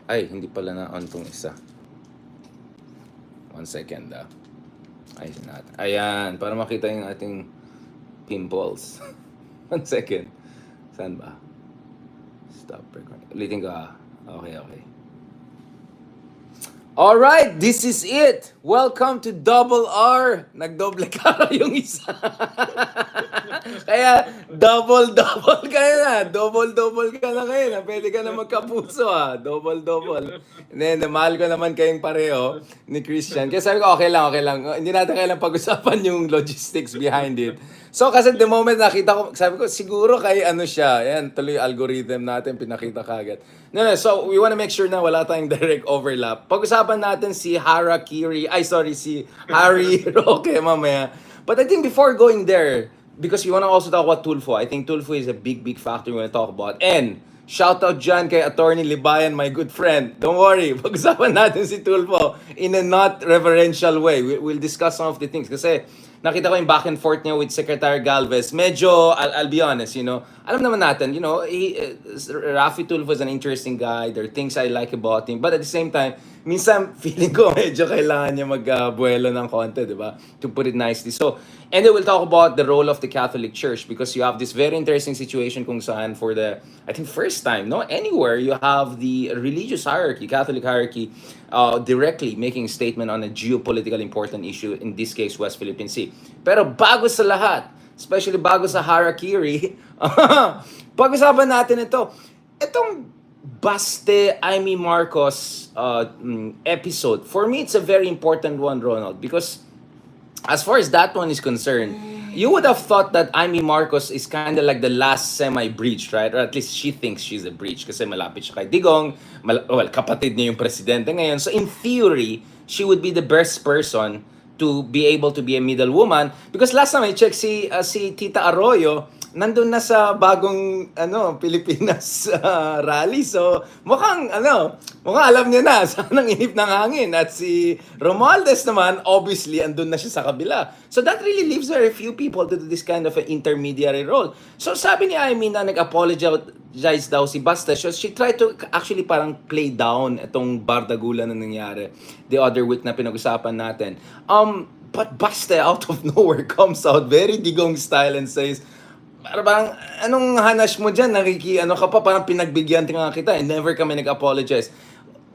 Ay, hindi pala na on tong isa. 1 second Ayun natin. Ayan, para makita yung ating pimples. 1 second. Saan ba? Stop recording. Ulitin ko Okay. Alright, this is it. Welcome to Double R. Nagdoble ka yung isa. Kaya double kayo na. Double ka na kayo na. Pwede ka na magkapuso Double. And then, mahal ko naman kayong pareho ni Christian. Kaya sabi ko, okay lang. Hindi natin kailang pag-usapan yung logistics behind it. So, kasi the moment nakita ko, sabi ko, siguro kay siya. Yan, tuloy algorithm natin, pinakita kagad. No, so we want to make sure na wala tayong direct overlap. Pag-usapan natin si si Harry Roque mamaya. But I think before going there, because we want to also talk about Tulfo, I think Tulfo is a big factor we want to talk about. And shout out dyan kay Attorney Libayan, my good friend. Don't worry, pag-usapan natin si Tulfo in a not reverential way. We'll discuss some of the things. Kasi nakita ko yung back and forth niya with Secretary Galvez. Medyo, I'll be honest, alam naman natin, Raffy Tulfo is an interesting guy. There are things I like about him. But at the same time, minsan feeling ko medyo kailangan niya magbuelo ng konti, di ba? To put it nicely. So, and then we'll talk about the role of the Catholic Church because you have this very interesting situation kung saan for the, I think, first time, anywhere you have the religious hierarchy, Catholic hierarchy, directly making a statement on a geopolitical important issue, in this case, West Philippine Sea. Pero bago sa lahat, especially bago sa harakiri, pag-usapan natin itong Baste, Amy Marcos episode. For me, it's a very important one, Ronald, because as far as that one is concerned, you would have thought that Amy Marcos is kind of like the last semi-breach, right? Or at least she thinks she's a breach kasi malapit siya kay Digong, kapatid niya yung presidente ngayon. So in theory, she would be the best person to be able to be a middle woman because last time I checked si Tita Arroyo nandun na sa bagong Pilipinas rally. So mukhang alam niya na saan ang inip ng hangin. At si Romualdez naman obviously andun na siya sa kabila. So that really leaves very few people to do this kind of an intermediary role. So sabi ni Amy na nag-apologize daw si Baste. So she tried to actually parang play down itong bardagulan na nangyari the other week na pinag-usapan natin. But Baste out of nowhere comes out very Digong style and says, parang, anong hanash mo dyan? Ka pa, parang pinagbigyan nga kita and never kami nag-apologize.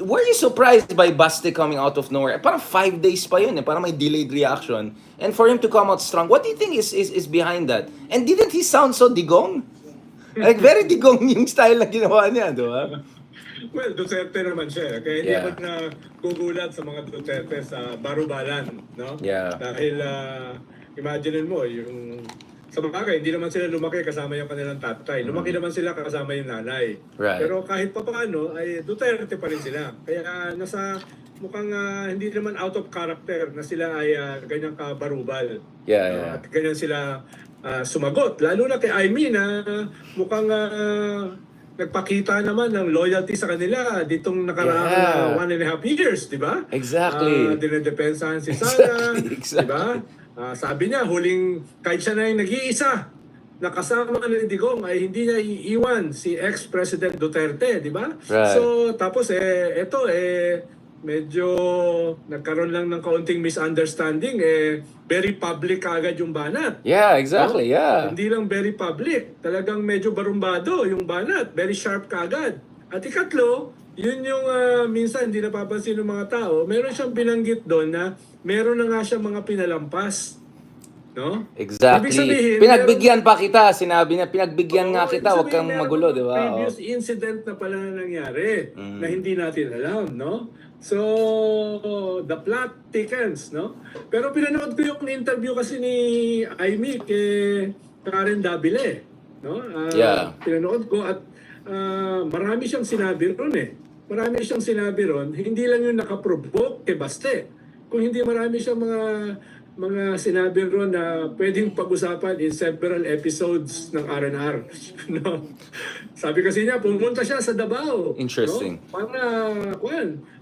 Were you surprised by Baste coming out of nowhere? Parang 5 days pa yun parang may delayed reaction. And for him to come out strong, what do you think is behind that? And didn't he sound so Digong? Like very Digong yung style na ginawa niya, di ba? Well, Duterte naman siya. Kaya hindi ako na gugulat sa mga Duterte sa barubalan, no? Yeah. Dahil, imagine mo, yung sa bagay, hindi naman sila lumaki kasama yung kanilang tatay. Lumaki naman sila kasama yung nanay. Right. Pero kahit pa paano, ay Duterte pa rin sila. Kaya mukhang hindi naman out of character na sila ay ganyang kabarubal. Yeah. At ganyan sila sumagot. Lalo na kay Aimee na mukhang nagpakita naman ng loyalty sa kanila ditong nakaraang 1.5 years, di ba? Exactly. Dinedepensahan si Sara, Exactly. di ba? Sabi niya, kahit siya na yung nag-iisa, nakasama ni Digong ay hindi niya iiwan si ex-President Duterte, di ba? Right. So, tapos medyo nagkaroon lang ng kaunting misunderstanding, very public agad yung banat. Yeah, exactly, no? yeah. Hindi lang very public, talagang medyo barumbado yung banat, very sharp kaagad. At ikatlo, yun yung minsan hindi napapansin ng mga tao, meron siyang binanggit doon na meron na nga siyang mga pinalampas. No? Exactly. Ibig sabihin, pinagbigyan pa kita, sinabi niya, pinagbigyan nga kita, huwag kang magulo, di ba? Previous incident na pala na nangyari na hindi natin alam, no? So, the plot thickens, no? Pero pinanood ko yung interview kasi ni Aimee kay Karen Davile, no? Pinanood ko at marami siyang sinabi ron Marami siyang sinabi ron, hindi lang yung nakaprovoke kay Baste. Kung hindi marami siyang mga sinabi ron na pwedeng pag-usapan in several episodes ng R&R. No? Sabi kasi niya, pumunta siya sa Davao. Interesting. No?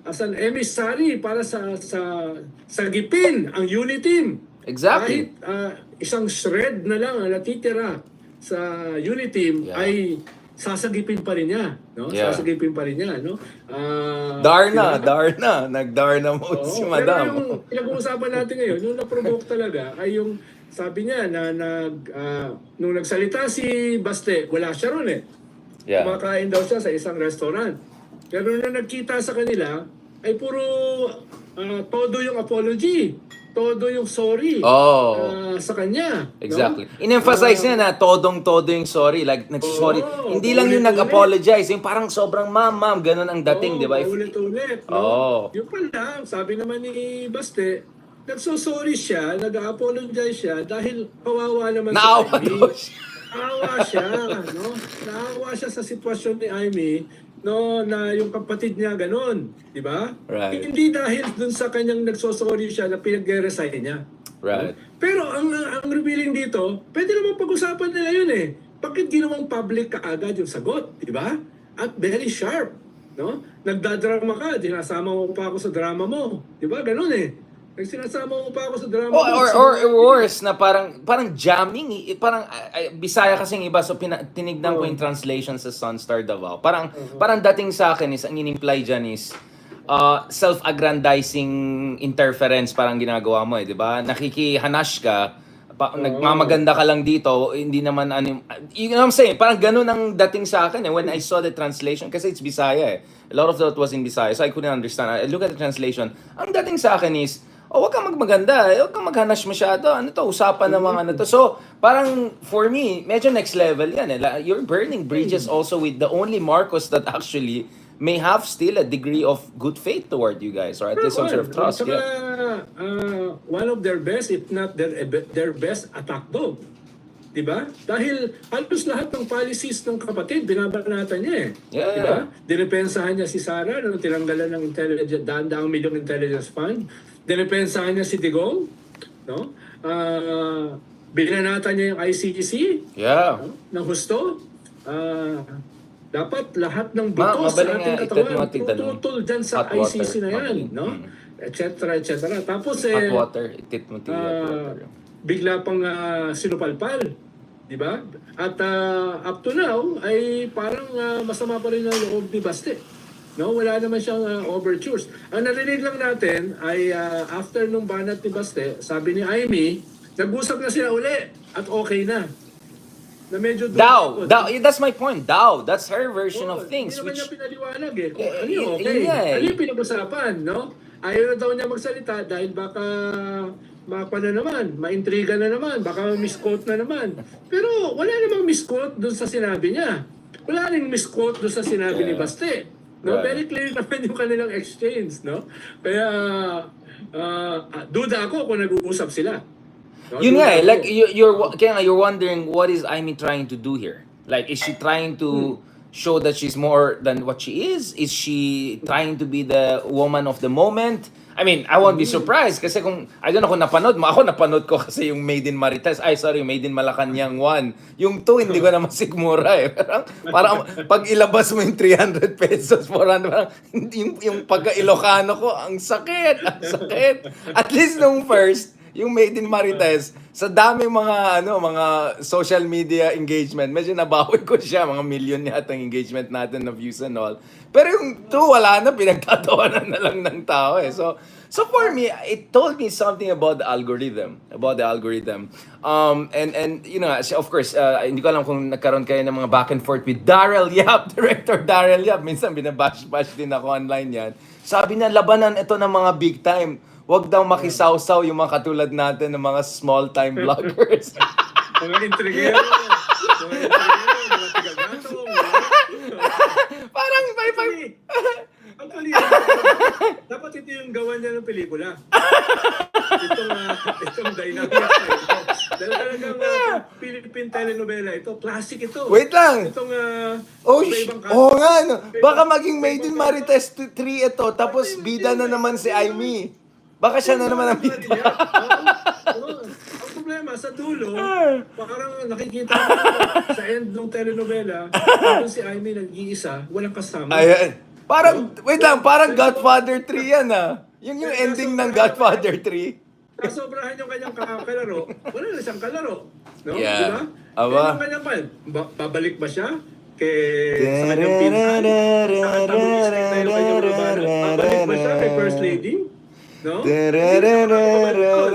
As an emissary para sa sagipin ang unit team. Exactly. Kahit isang shred na lang ang natitira sa unit team ay sasagipin pa rin niya, no? Yeah. Sasagipin pa rin niya, no? Darna. Diba? Nag-Darna mode si Pero Madam. yung pinag-uusapan natin ngayon, yung na-provoke talaga ay yung sabi niya na nung nagsalita si Baste, wala siya ron eh. Yeah. Kumakain daw siya sa isang restaurant. Pero nung nagkita sa kanila, ay puro todo yung apology. Todo yung sorry sa kanya. Exactly. No? In-emphasize niya na todong-todo yung sorry. Like, nagsorry. Hindi lang yung nag-apologize. Yung parang sobrang ma'am, ganun ang dating, di ba? Ulit-ulit. No? Yung pala, sabi naman ni Baste, nagsosorry siya, nag-apologize siya dahil kawawa naman Naawa si Amy. daw siya. Naawa siya, no? Naawa siya sa sitwasyon ni Amy, no, na yung kapatid niya ganun, di ba? Right. Hindi dahil dun sa kanyang nagsosorry siya na pinag-resign niya. Right. Pero ang revealing dito, pwede naman pag-usapan nila yun eh. Bakit ginawang public kaagad yung sagot, di ba? At very sharp, no? Nagdadrama ka, dinasama mo pa ako sa drama mo, di ba? Ganun eh. Sinasama mo pa ako sa drama mo. Or worse na parang jamming, parang Bisaya kasing iba, so tinignan ko yung translation sa Sunstar Davao. Parang dating sa akin is ang in-imply dyan is self-aggrandizing interference parang ginagawa mo eh, di ba? Nakikihanash ka, nagmamaganda ka lang dito, hindi naman you know what I'm saying? Parang ganun ang dating sa akin eh when I saw the translation kasi it's Bisaya eh. A lot of that was in Bisaya, so I couldn't understand. I look at the translation. Ang dating sa akin is wag kang magmaganda, wag kang maghanash masyado. Ano to, usapan ng mga ano to. So, parang for me, medyo next level yan eh. You're burning bridges also with the only Marcos that actually may have still a degree of good faith toward you guys, or at least some sort of trust. Saka, Yeah. one of their best, if not their best attack dog. Diba? Dahil halos lahat ng policies ng kapatid, binabanatan niya eh. Yeah. Diba? Dinipensahan niya si Sara nung tinanggalan ng intelligence, daang milyong intelligence fund. Dinipensahan niya si Digong. No? Binanatan niya yung ICC. Yeah. No? Ng husto. Dapat lahat ng buto sa ating katawan tututol dyan sa Hot water. ICC na yan. No? Et cetera, et cetera. Tapos Hot water. Itit mo hot water. Bigla pang sinupalpal, di ba? At up to now ay parang masama pa rin ang loob ni Baste. No, wala naman siyang overtures. Ang narinig lang natin ay after nung banat ni Baste, sabi ni Amy, nag-usap na sila uli at okay na. Na medyo Daw, that's my point. That's her version of things. Hindi naman niya pinaliwanag eh. Kung ano Eh, yung okay. yeah. Ano yung pinag-usapan, no? Ayaw na daw niya magsalita dahil baka maintriga na naman, baka misquote na naman. Pero wala namang misquote doon sa sinabi niya. Wala ring misquote doon sa sinabi ni Baste. No? Right. Very clear naman yung kanilang exchange, no? Kaya duda ako kung nag-uusap sila. No? Yun Duda nga eh, ako. like you're wondering what is Amy trying to do here? Like, is she trying to show that she's more than what she is? Is she trying to be the woman of the moment? I mean, I won't be surprised kasi kung, I don't know kung napanood mo, ako napanood ko kasi yung Made in Marites, Made in Malacanang 1. Yung 2, hindi ko na masigmura eh. Parang pag ilabas mo yung 300 pesos, 400, parang, yung pagka-Ilocano ko, ang sakit. At least nung first, yung Made in Marites, sa dami mga social media engagement, medyo nabawi ko siya, mga million yata ang engagement natin na views and all. Pero yung 2, wala na, pinagtatawanan na lang ng tao eh. So for me, it told me something about the algorithm. And you know, of course, hindi ko alam kung nagkaroon kayo ng mga back and forth with Darrell Yap, Director Darrell Yap. Minsan binabash din ako online yan. Sabi na, labanan ito ng mga big time. Huwag daw makisawsaw yung mga katulad natin ng mga small-time vloggers. Mga intrigero, mga tigagatong. Parang Actually, dapat ito yung gawa niya ng pelikula. Itong dynamic na ito. Dahil talagang Philippine telenovela ito. Classic ito. Wait lang. Itong nga, no. Baka maging Made in Marites 3 ito, tapos bida na naman si Amy. Baka siya na naman ang bida. Ang problema, sa dulo, parang nakikita mo sa end ng telenovela, kung si Amy nag-iisa, walang kasama. Ayan. Parang Godfather 3 yan ah. Yung ending ng Godfather 3. Kasobrahan yung kanyang kalaro, wala na siyang kalaro. No? Yeah. Diba? Aba. Yung kanyang babalik ba siya? sa kanyang pinsan. Antagonistic na yung kanyang mga banat. Babalik ba siya kay First Lady? No? Hindi naman ako babalik doon.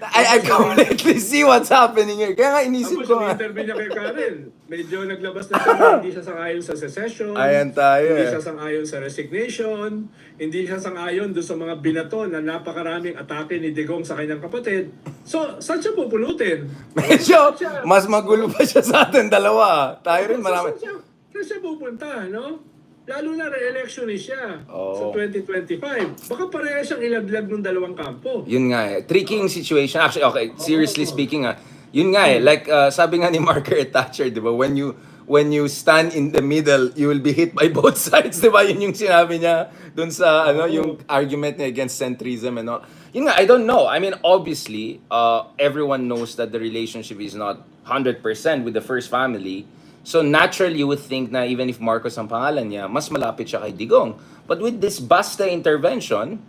I completely see what's happening here. Kaya nga inisip Tapos ko yung nga. interview niya kay Karen, medyo naglabas na siya na hindi siya sang-ayon sa secession, Ayan tayo hindi eh. siya sang-ayon sa resignation, hindi siya sang-ayon doon sa mga binato na napakaraming atake ni Digong sa kanyang kapatid. So, saan siya pupulutin? Medyo, mas magulo pa siya sa atin dalawa. Tayo rin marami. Saan siya pupunta, no? Lalo na re-election ni siya sa Oo. 2025. Baka pareha siyang ilaglag ng dalawang kampo. Yun nga eh. Tricky yung situation. Actually, okay, seriously speaking yun nga eh. Like, sabi nga ni Margaret Thatcher, di ba? When you stand in the middle, you will be hit by both sides, di ba? Yun yung sinabi niya dun sa, yung argument niya against centrism and all. Yun nga, I don't know. I mean, obviously, everyone knows that the relationship is not 100% with the first family. So naturally, you would think na even if Marcos ang pangalan niya, mas malapit siya kay Digong. But with this Baste intervention,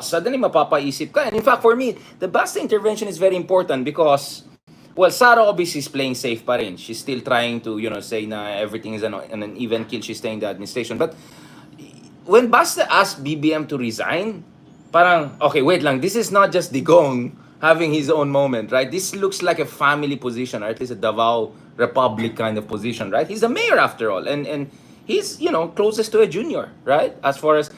suddenly mapapaisip ka. And in fact, for me, the Baste intervention is very important because, well, Sara obviously is playing safe pa rin. She's still trying to, say na everything is an even kill. She's staying in the administration. But when Baste asked BBM to resign, parang, okay, wait lang, this is not just Digong having his own moment, right? This looks like a family position, or at least a Davao Republic kind of position, right? He's the mayor after all, and he's, closest to a junior, right? As far as,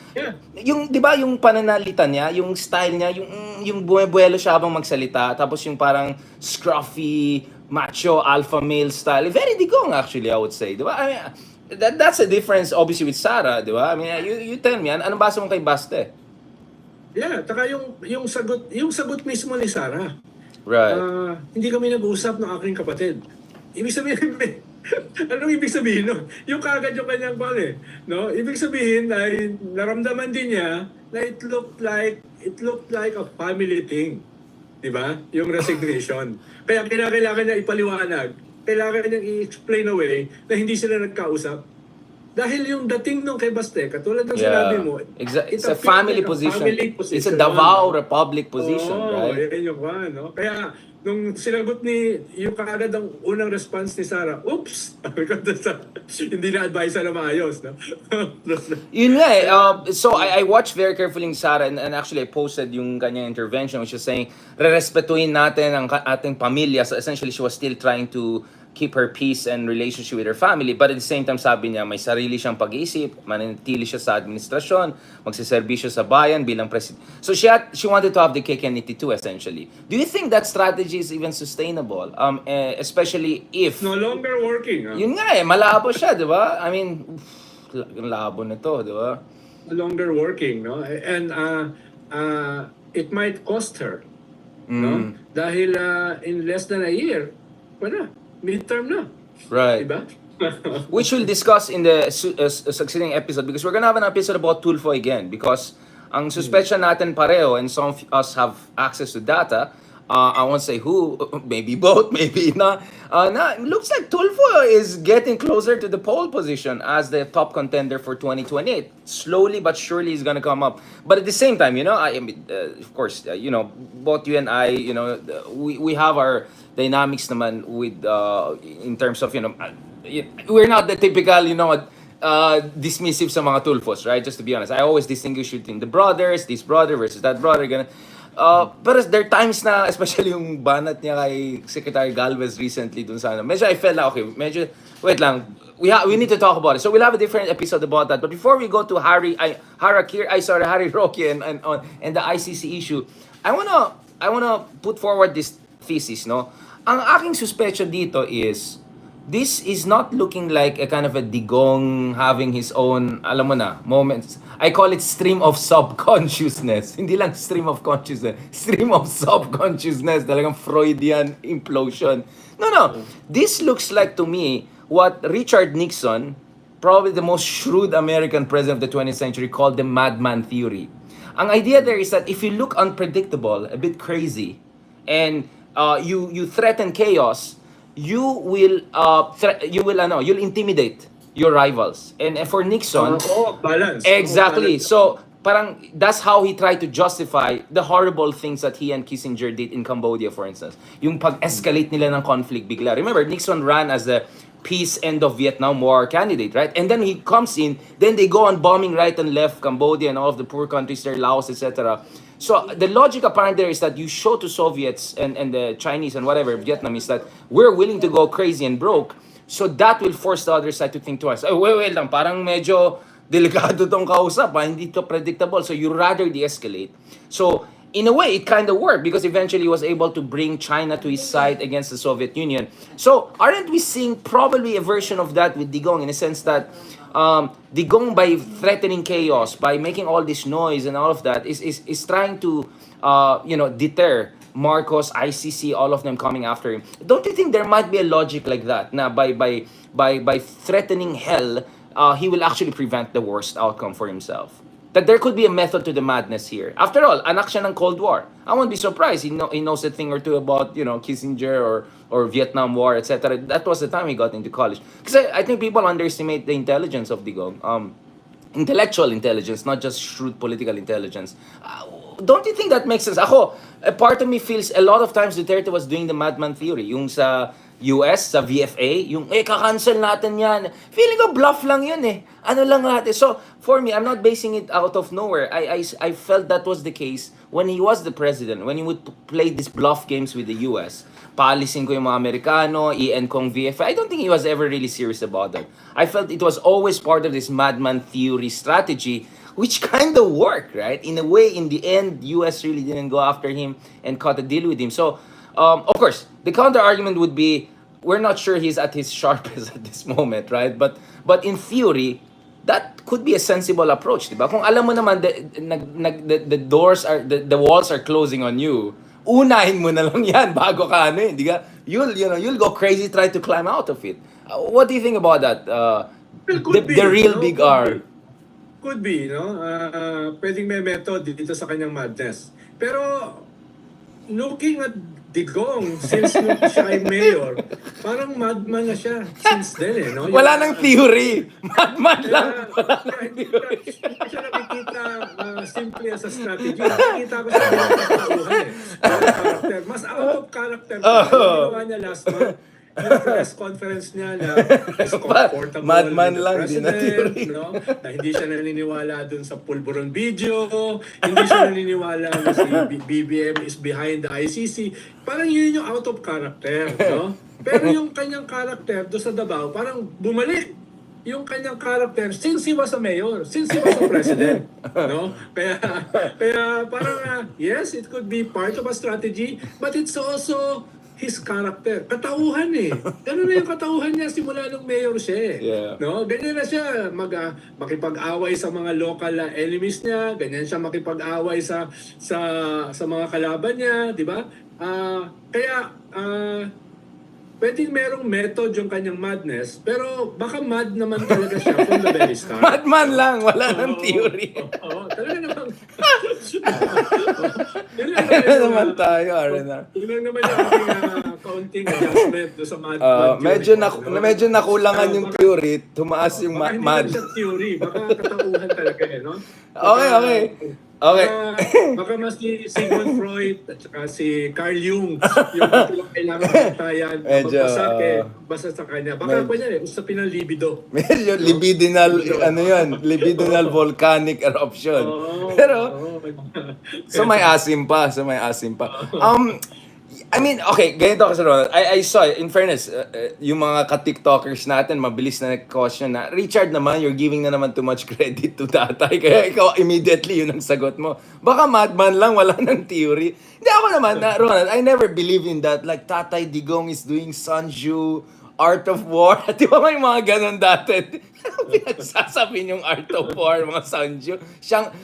yung, di ba, yung pananalita niya, yung style niya, yung bumubuelo siya habang magsalita, tapos yung parang scruffy, macho, alpha male style, very Digong actually, I would say, di ba? I mean, that's a difference obviously with Sara, di ba? I mean, you tell me, anong basa mo kay Baste? Yeah, taka yung sagot mismo ni Sara. Right. Hindi kami nag-usap ng aking kapatid. Ibig sabihin, anong ibig sabihin no? Yung kagad yung kanyang no? Ibig sabihin ay naramdaman din niya na it looked like a family thing. 'Di ba? Yung resignation. Kaya kailangan niya ipaliwanag, kailangan niya i-explain away na hindi sila nagkausap. Dahil yung dating nung kay Baste, katulad ng sinabi mo, it's a family position. It's a Davao Republic position, right? Yan yung no? Kaya, nung sinagot yung kaagad ang unang response ni Sara, oops! Hindi na-advise na maayos, no? Yun nga eh. So, I watched very carefully yung Sara and actually I posted yung kanyang intervention which is saying, rerespetuhin natin ang ating pamilya. So, essentially, she was still trying to keep her peace and relationship with her family. But at the same time, sabi niya, may sarili siyang pag-iisip, mananatili siya sa administrasyon, magsiservisyo sa bayan bilang president. So she wanted to have the cake and eat it too, essentially. Do you think that strategy is even sustainable? Especially if... No longer working. Yun nga eh, malabo siya, di ba? I mean, labo na to, di ba? No longer working, no? And it might cost her, no? Dahil in less than a year, wala. Midterm na. Right. Diba? Which we'll discuss in the succeeding episode because we're gonna have an episode about Tulfo again because ang suspicion natin pareho and some of us have access to data. I won't say who, maybe both, maybe not. Looks like Tulfo is getting closer to the pole position as the top contender for 2028. Slowly but surely he's gonna come up. But at the same time, of course, both you and I, we have our dynamics naman with in terms of we're not the typical dismissive sa mga Tulfos, right? Just to be honest, I always distinguish between the brothers, this brother versus that brother. Pero there are times na, especially yung banat niya kay Secretary Galvez recently dun sa medyo I felt like, okay, wait lang, we need to talk about it. So we'll have a different episode about that. But before we go to Harry Roque and the ICC issue, I wanna put forward this thesis, no? Ang aking suspecha dito is, this is not looking like a kind of a Digong having his own, alam mo na, moments. I call it stream of subconsciousness. Hindi lang stream of consciousness. Stream of subconsciousness. Talagang Freudian implosion. No. This looks like to me what Richard Nixon, probably the most shrewd American president of the 20th century, called the Madman Theory. Ang idea there is that if you look unpredictable, a bit crazy, and you threaten chaos, you'll intimidate your rivals. And for Nixon, balance. exactly. Balance. So parang that's how he tried to justify the horrible things that he and Kissinger did in Cambodia, for instance. Yung pag-escalate nila ng conflict bigla. Remember, Nixon ran as the peace end of Vietnam War candidate, right? And then he comes in, then they go on bombing right and left Cambodia and all of the poor countries there, Laos, etc. So the logic apparent there is that you show to Soviets and the Chinese and whatever, Vietnamese, that we're willing to go crazy and broke. So that will force the other side to think twice. Oh, wait lang, parang medyo delikado tong kausap, hindi to predictable. So you rather de-escalate. So in a way, it kind of worked because eventually he was able to bring China to his side against the Soviet Union. So aren't we seeing probably a version of that with Digong in a sense that Digong, by threatening chaos, by making all this noise and all of that, is trying to deter Marcos, ICC, all of them coming after him. Don't you think there might be a logic like that? Na by threatening hell, he will actually prevent the worst outcome for himself. That there could be a method to the madness here. After all, anak siya ng Cold War. I won't be surprised. He knows a thing or two about Kissinger or Vietnam War, etc. That was the time he got into college. Because I think people underestimate the intelligence of Digong. Intellectual intelligence, not just shrewd political intelligence. Don't you think that makes sense? Ako, a part of me feels a lot of times Duterte was doing the Madman Theory. Yung sa US, sa VFA, yung kakancel natin yan. Feeling ko bluff lang yun Ano lang natin. So, for me, I'm not basing it out of nowhere. I felt that was the case when he was the president, when he would play these bluff games with the US. Paalisin ko yung mga Amerikano, i-end kong VFA. I don't think he was ever really serious about that. I felt it was always part of this Madman Theory strategy, which kind of worked, right? In a way, in the end, US really didn't go after him and cut a deal with him. So, of course, the counter argument would be, we're not sure he's at his sharpest at this moment, right? But in theory, that could be a sensible approach, diba? Kung alam mo naman the doors are the walls are closing on you, unahin mo na lang yan bago ka di ka? You'll go crazy try to climb out of it. What do you think about that? Well, The real big R. Could be, no? Pwedeng may method dito sa kanyang madness. Pero, looking at Digong, since nung siya ay mayor, parang madman na siya since then, no? Wala nang theory. Madman lang. Hindi ko siya nakikita simply as a strategy. Nakikita ko siya bilang katauhan character. Mas out of character pa. Yung ginawa niya last month. Yung press conference niya na is comfortable Madman with the lang, di na theory. no? Na hindi siya naniniwala dun sa pulburon video, hindi siya naniniwala na si BBM is behind the ICC. Parang yun yung out of character, no? Pero yung kanyang character do sa Davao, parang bumalik yung kanyang character since he was a mayor, since he was a president, no? Kaya parang yes, it could be part of a strategy, but it's also his character. Katauhan Ganun na yung katauhan niya simula nung mayor siya Yeah. No? Ganyan na siya makipag-away sa mga local enemies niya, ganyan siya makipag-away sa mga kalaban niya, di ba? Kaya pwedeng merong method yung kanyang madness, pero baka mad naman talaga siya from the very start. Madman lang, wala nang theory. Oo, talaga naman. Ano naman tayo, Arena? Yun lang naman yung aking kaunting adjustment do sa mad theory. Medyo nakulangan yung theory, tumaas yung baka mad. hindi lang siya theory, baka katauhan talaga no? Okay. Baka mas si Sigmund Freud at saka si Carl Jung yung kailangan bantayan basta sa kanya. Baka pa niya usapin ng libido. Medyo libidinal, libidinal volcanic eruption. Pero, so may asim pa. I mean, okay, ganito kasi Ronald. I saw, in fairness, yung mga ka-tiktokers natin, mabilis na nag-question na, Richard naman, you're giving na naman too much credit to tatay. Kaya ikaw, immediately, yun ang sagot mo. Baka madman lang, wala nang theory. Hindi ako naman, Ronald, I never believe in that. Like, Tatay Digong is doing Sanju, Art of War. Di ba may mga ganun dati? Pinagsasabi yung Art of War, mga Sanju.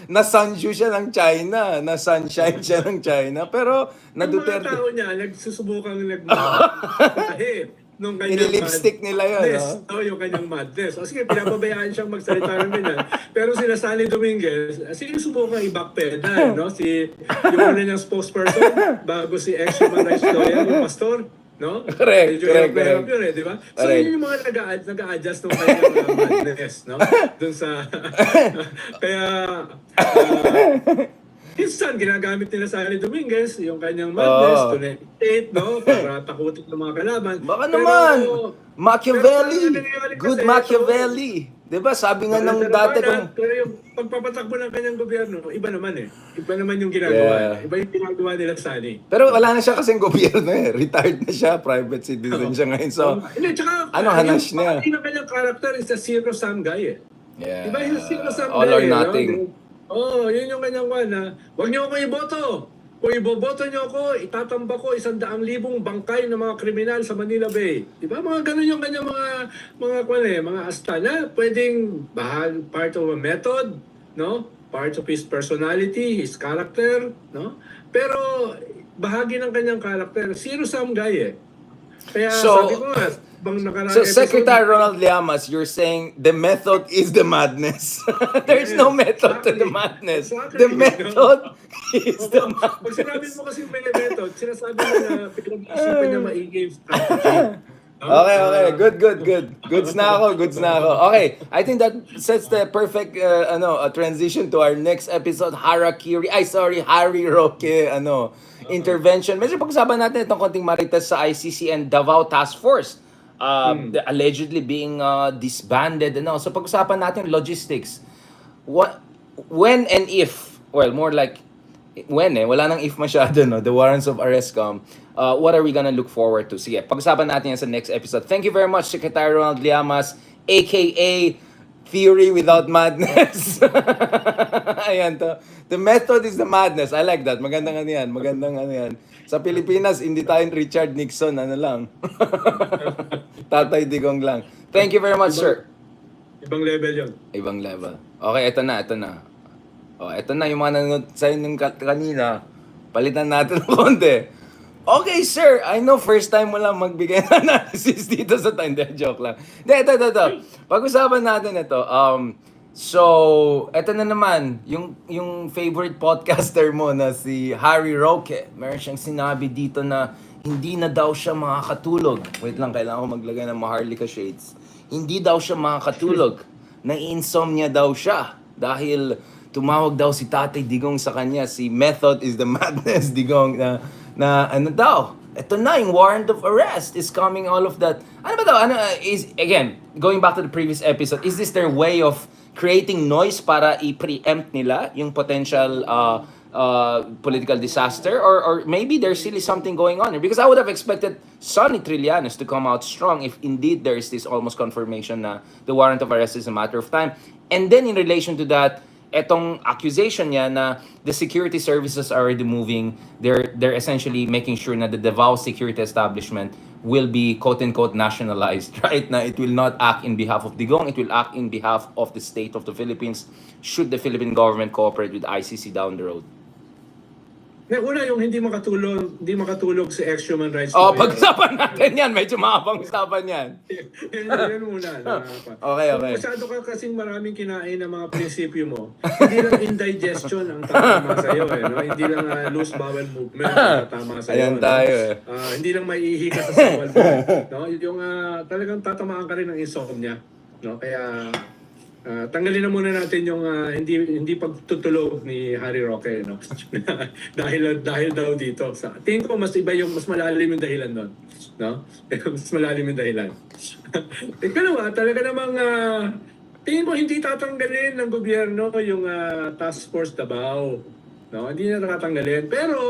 Na-Sanju siya ng China. Na-sunshine siya ng China. Pero, na Duterte. Yung mga tao niya, nagsusubukang nagmahit. Nung kanyang lipstick nila yun, no? Yung kanyang madness. O sige, pinapabayaan siyang magsalita ng ganyan. Pero sila Sunny Dominguez, sinusubukan i-backpedal, no? Yung una niyang spokesperson, bago si ex-human rights lawyer, yung pastor. no? Correct, Medyo correct, hirap correct. yun di ba? So Correct. yun yung mga nag-a-adjust ng kanyang madness, no? Dun sa, kaya, minsan, ginagamit nila sa Ali Dominguez, yung kanyang madness, to Oo. state, no? Para takutin ng mga kalaban. Baka Pero, naman, pero sa Machiavelli. nangyayari Good kasi, Machiavelli. 'Di ba? Sabi nga ng dati kung pero yung pagpapatakbo ng kanyang gobyerno, iba naman eh. Iba naman yung ginagawa yeah. niya. Iba yung ginagawa nila sa Sani. Pero wala na siya kasing gobyerno eh. Retired na siya, private citizen siya ngayon. So, Hindi, tsaka, ano hanash yung niya? pakati ng kanyang character is a zero-sum guy eh. Yeah. Diba yung zero-sum All guy or eh, nothing. no? Oo, yun yung kanyang one na, huwag niyo ako iboto. Kung iboboto niyo ako, itatamba ko 100,000 bangkay ng mga kriminal sa Manila Bay. Diba? Mga ganun yung kanyang mga asta na pwedeng part of a method, no? Part of his personality, his character, no? Pero bahagi ng kanyang character, zero-sum guy eh. Kaya So, sabi ko nga, bang nakaraang So, episode, Secretary Ronald Llamas, you're saying the method is the madness. There's Yes, no method to the exactly. madness. Exactly. The method is the Pag sinabi madness. mo kasi may method, sinasabi mo na pinag-iisipan niya maigi yung strategy. No? Okay. Goods na ako. Okay, I think that sets the perfect transition to our next episode, Harry Roque, intervention. Medyo pag-usapan natin itong konting marites sa ICC and Davao Task Force. Allegedly being disbanded. So pag-usapan natin logistics. When and if, well, more like when wala nang if masyado, no? The warrants of arrest come. What are we gonna look forward to? Sige, pag-usapan natin yan sa next episode. Thank you very much, Secretary Ronald Llamas, aka Theory Without Madness. Ayan to. The method is the madness. I like that. Magandang ano yan. Sa Pilipinas, hindi tayong Richard Nixon, ano lang. Tatay Digong lang. Thank you very much, sir. Ibang level yun. Ibang level. Okay, ito na. Ito na yung mga nanonood sa'yo nung kanina. Palitan natin ng konti. Okay, sir. I know first time mo lang magbigay ng analysis dito sa time. Hindi, joke lang. Hindi, ito. Pag-usapan natin ito. So, ito na naman. Yung favorite podcaster mo na si Harry Roque. Meron siyang sinabi dito na hindi na daw siya makakatulog. Wait lang, kailangan ko maglagay ng Maharlika shades. Hindi daw siya makakatulog. Na-insomnia daw siya. Dahil tumawag daw si Tatay Digong sa kanya. Si Method is the Madness Digong na ano daw, ito na, yung warrant of arrest is coming, all of that. Ano ba daw? Is, again, going back to the previous episode, is this their way of creating noise para i-preempt nila yung potential political disaster? Or maybe there's really something going on here? Because I would have expected Sonny Trillanes to come out strong if indeed there is this almost confirmation na the warrant of arrest is a matter of time. And then in relation to that, etong accusation niya na the security services are already moving, they're essentially making sure na the Davao security establishment will be quote-unquote nationalized, right? Na it will not act in behalf of Digong, it will act in behalf of the state of the Philippines should the Philippine government cooperate with ICC down the road. Una, yung hindi makatulog si ex-human rights Oh, lawyer. pag-usapan natin yan. Medyo mahabang usapan yan. Yan muna. Okay. Kung masyado ka kasing maraming kinain ng mga prinsipyo mo, hindi lang indigestion ang tatama sa'yo. No? Hindi lang loose bowel movement ang tatama sa'yo. Ayan tayo Hindi lang maiihi ka sa sawal mo. No? Yung talagang tatamaan ka rin ng insomnia. No? Kaya tanggalin na muna natin yung hindi pagtutulog ni Harry Roque, no? dahil daw dito sa tingin ko mas malalim yung dahilan doon, no? Mas malalim yung dahilan. Ikalawa, talaga namang tingin ko hindi tatanggalin ng gobyerno yung Task Force Davao, no? Hindi na tatanggalin, pero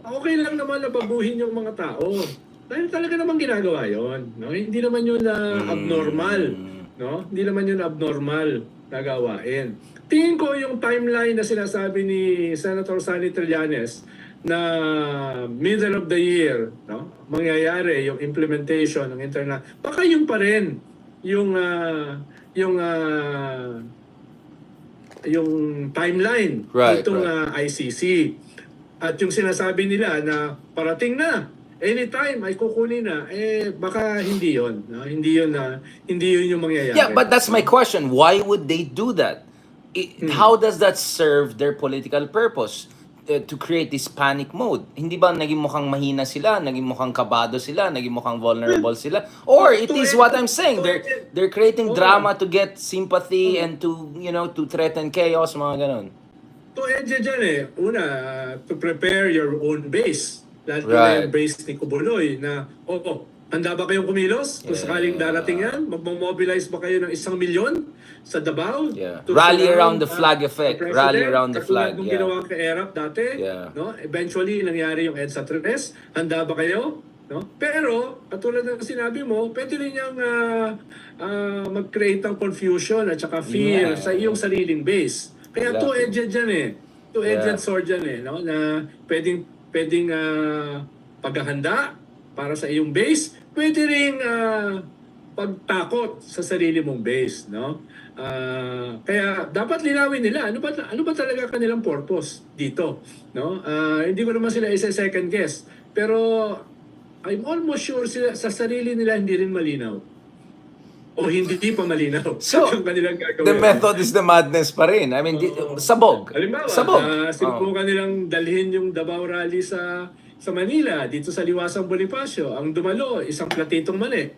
okay lang naman na baguhin yung mga tao. Dahil talaga namang ginagawa yon, no? Hindi naman yun abnormal. No? Hindi naman yun abnormal na gawain. Tingin ko yung timeline na sinasabi ni Senator Sonny Trillanes na middle of the year, no? Mangyayari yung implementation ng internal. Baka yun pa rin yung timeline nitong ICC. At yung sinasabi nila na parating na anytime ay kukunin na, baka hindi yun. No? Hindi yun yung mangyayari. Yeah, but that's my question. Why would they do that? How does that serve their political purpose? to create this panic mode? Hindi ba naging mukhang mahina sila, naging mukhang kabado sila, naging mukhang vulnerable sila? Or it is what I'm saying, they're creating drama to get sympathy and to, to threaten chaos, mga ganon. Two-edged dyan eh. Una, to prepare your own base. Lalo na yung base ni Kubuloy na, handa ba kayong kumilos? Kung sakaling darating yan, magmobilize ba kayo ng 1 milyon sa Davao? Rally around the flag effect. Rally around the flag. Katulad nung ginawa kay Erap dati. No? Eventually, nangyari yung EDSA 3. Handa ba kayo? No? Pero, katulad ng sinabi mo, pwede rin niyang mag-create ng confusion at saka fear sa iyong sariling base. Kaya two-edged dyan eh. Two-edged sword dyan eh. No? Na pwedeng paghahanda para sa iyong base, pwede rin pagtakot sa sarili mong base, no? Kaya dapat linawin nila ano ba talaga kanilang purpose dito, no? Hindi ko naman sila isa-second guess, pero I'm almost sure sila sa sarili nila hindi rin malinaw. O hindi pa malinaw. So, yung kanilang gagawin. The method is the madness pa rin. I mean, sabog. Halimbawa, sinubukan nilang dalhin yung Davao Rally sa Manila, dito sa Liwasang Bonifacio. Ang dumalo, isang platitong mali.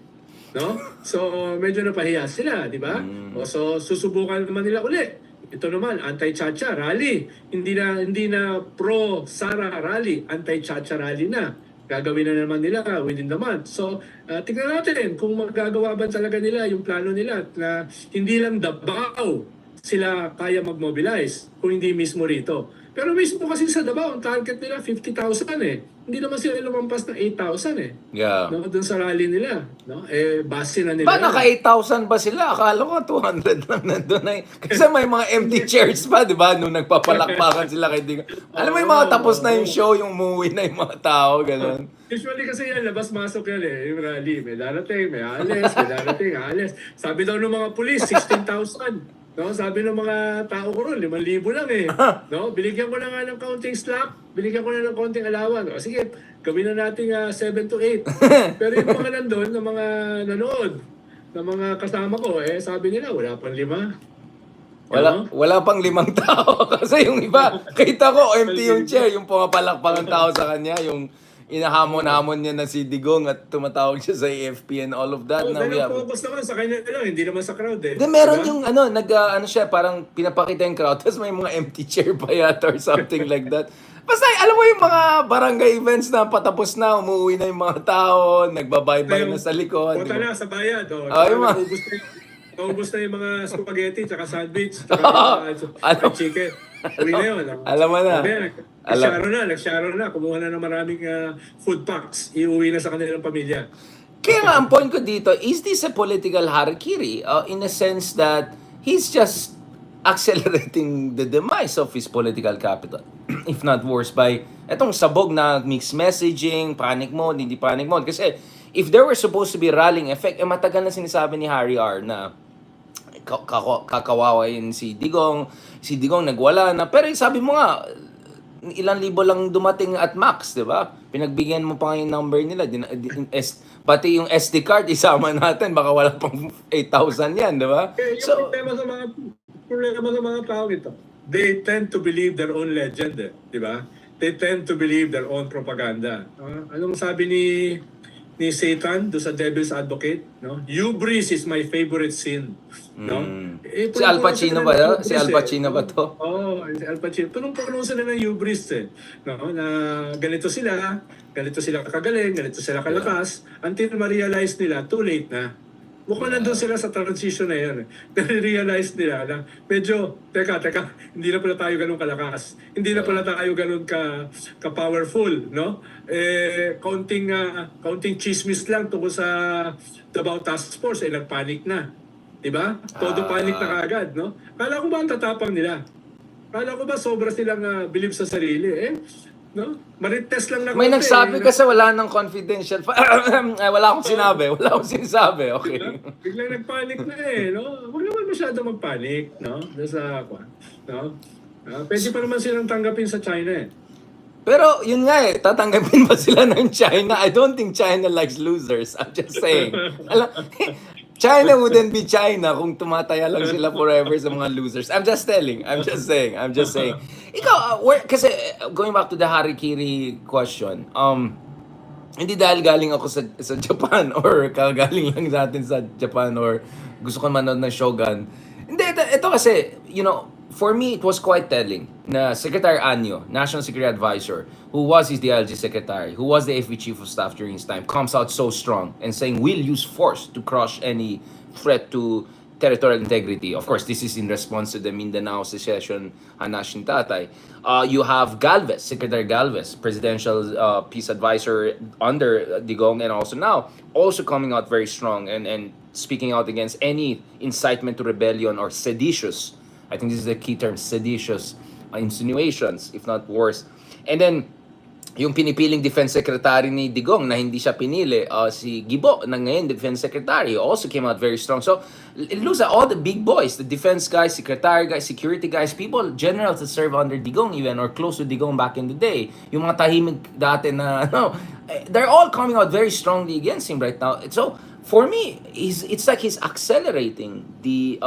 No? So, medyo napahiya sila, di ba? So, susubukan naman nila uli. Ito naman, anti-Chacha rally. Hindi na pro-Sara rally, anti-Chacha rally na. Gagawin na naman nila within the month. So, tingnan natin kung magagawa ba talaga nila yung plano nila na hindi lang Davao sila kaya mag-mobilize kung hindi mismo rito. Pero mismo kasi sa Davao, ang target nila 50,000 eh. Hindi naman sila lumampas ng 8,000 eh. No, doon sa rally nila. No? Baste na nila. Ba, naka 8,000 ba sila? Akala ko 200 lang nandun ay. Kasi may mga empty chairs pa, di ba? Nung nagpapalakpakan sila kay Digo. Alam mo yung mga tapos na yung show, yung umuwi na yung mga tao, gano'n. Usually kasi yan, labas-masok yan eh, yung rally. May darating, may alis, may darating, alis. Sabi daw ng mga pulis, 16,000. No, sabi ng mga tao ko ron, 5,000 lang eh. No, binigyan ko na nga ng counting slap, binigyan ko na ng counting alawan. O sige, gawin na natin 7 to 8. Pero yung mga nandun, ng mga nanood, ng mga kasama ko, sabi nila, wala pang 5. Wala pang 5 tao. Kasi yung iba, kita ko, empty yung chair, yung pumapalakpang tao sa kanya, yung inahamon-hamon niya na si Digong at tumatawag siya sa AFP and all of that. Focus naman sa kanya lang, hindi naman sa crowd eh. Meron yung siya, parang pinapakita yung crowd, tapos may mga empty chair pa yata or something like that. Basta, alam mo yung mga barangay events na patapos na, umuwi na yung mga tao, nagbabaybay na sa likod. Punta na sa bayad. Naubos na yung mga spaghetti, tsaka sandwich, tsaka chicken. Uwi na yun. Alam mo na. Nag-sharo na. Kumuha na ng maraming food packs. Iuwi na sa kanilang pamilya. Kaya nga, ang point ko dito, is this a political harakiri? In a sense that he's just accelerating the demise of his political capital. If not worse, by etong sabog na mixed messaging, panic mode, hindi panic mode. Kasi if there were supposed to be rallying effect, matagal na sinasabi ni Harry R. na kakawawain si Digong. Si Digong nagwala na. Pero sabi mo nga, ilang libo lang dumating at max, di ba? Pinagbigyan mo pa yung number nila. Pati yung SD card, isama natin. Baka wala pang 8,000 yan, di ba? Yung problema sa mga tao ito, they tend to believe their own legend, di ba? They tend to believe their own propaganda. Anong sabi ni Satan do sa Devil's Advocate, no? Hubris is my favorite sin, no? Si Al Pacino ba 'yo? Si Al Pacino ba to? Si Al Pacino. Punong-puno sila ng hubris no? Na ganito sila kagaling, ganito sila kalakas, until ma-realize nila too late na. Mukhang nandun sila sa transition na yan. Nare-realize nila na medyo, teka, hindi na pala tayo ganun kalakas. Hindi na pala tayo ganun ka-powerful, no? Counting chismis lang tungkol sa Davao Task Force, nagpanic na. Diba? Todo panic na kaagad, no? Kala ko ba ang tatapang nila? Kala ko ba sobra silang believe sa sarili? No? Marites lang na. May nagsabi kasi wala nang confidential. Wala akong sinabi. Wala akong sinasabi. Okay. Biglang nagpanic na no? Huwag naman masyado magpanic, no? No? Pwede pa naman silang tanggapin sa China Pero yun nga tatanggapin ba sila ng China? I don't think China likes losers. I'm just saying. China wouldn't be China kung tumataya lang sila forever sa mga losers. I'm just saying. Ikaw, kasi going back to the harikiri question, hindi dahil galing ako sa Japan or kagaling lang natin sa Japan or gusto ko manood ng Shogun. Hindi, ito kasi, for me, it was quite telling na Secretary Anyo, National Security Advisor, who was his DILG Secretary, who was the FV Chief of Staff during his time, comes out so strong and saying, we'll use force to crush any threat to territorial integrity. Of course, this is in response to the Mindanao secession Hanashin Tatay. You have Galvez, Secretary Galvez, Presidential Peace Advisor under Digong, and also now, also coming out very strong and speaking out against any incitement to rebellion or seditious, I think this is the key term, seditious insinuations, if not worse. And then, yung pinipiling defense secretary ni Digong na hindi siya pinili, si Gibo, na ngayon defense secretary, also came out very strong. So, it looks at all the big boys, the defense guys, secretary guys, security guys, people, generals that serve under Digong even, or close to Digong back in the day, yung mga tahimik dati na, they're all coming out very strongly against him right now. So, for me, it's like he's accelerating the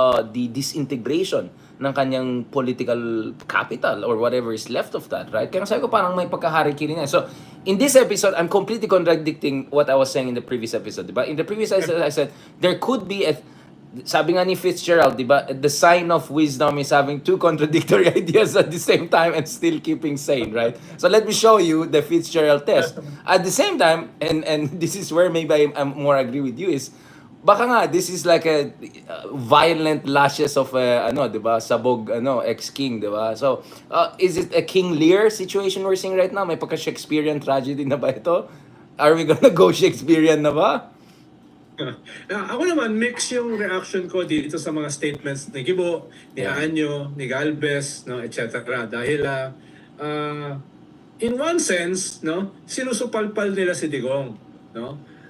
disintegration ng kanyang political capital or whatever is left of that, right? Kaya sabi ko parang may pagkaharikiri na. So, in this episode, I'm completely contradicting what I was saying in the previous episode, diba? In the previous episode, I said, there could be sabi nga ni Fitzgerald, diba, the sign of wisdom is having two contradictory ideas at the same time and still keeping sane, right? So let me show you the Fitzgerald test. At the same time, and this is where maybe I'm more agree with you, is baka nga this is like a violent lashes of diba, sabog ex-king, diba? So is it a King Lear situation we're seeing right now? May pagka-Shakespearean tragedy na ba ito? Are we gonna go Shakespearean na ba? Ako naman, mix yung reaction ko dito sa mga statements ni Gibo, ni Anyo, ni Galvez, etc. Dahil in one sense, sinusupalpal nila si Digong,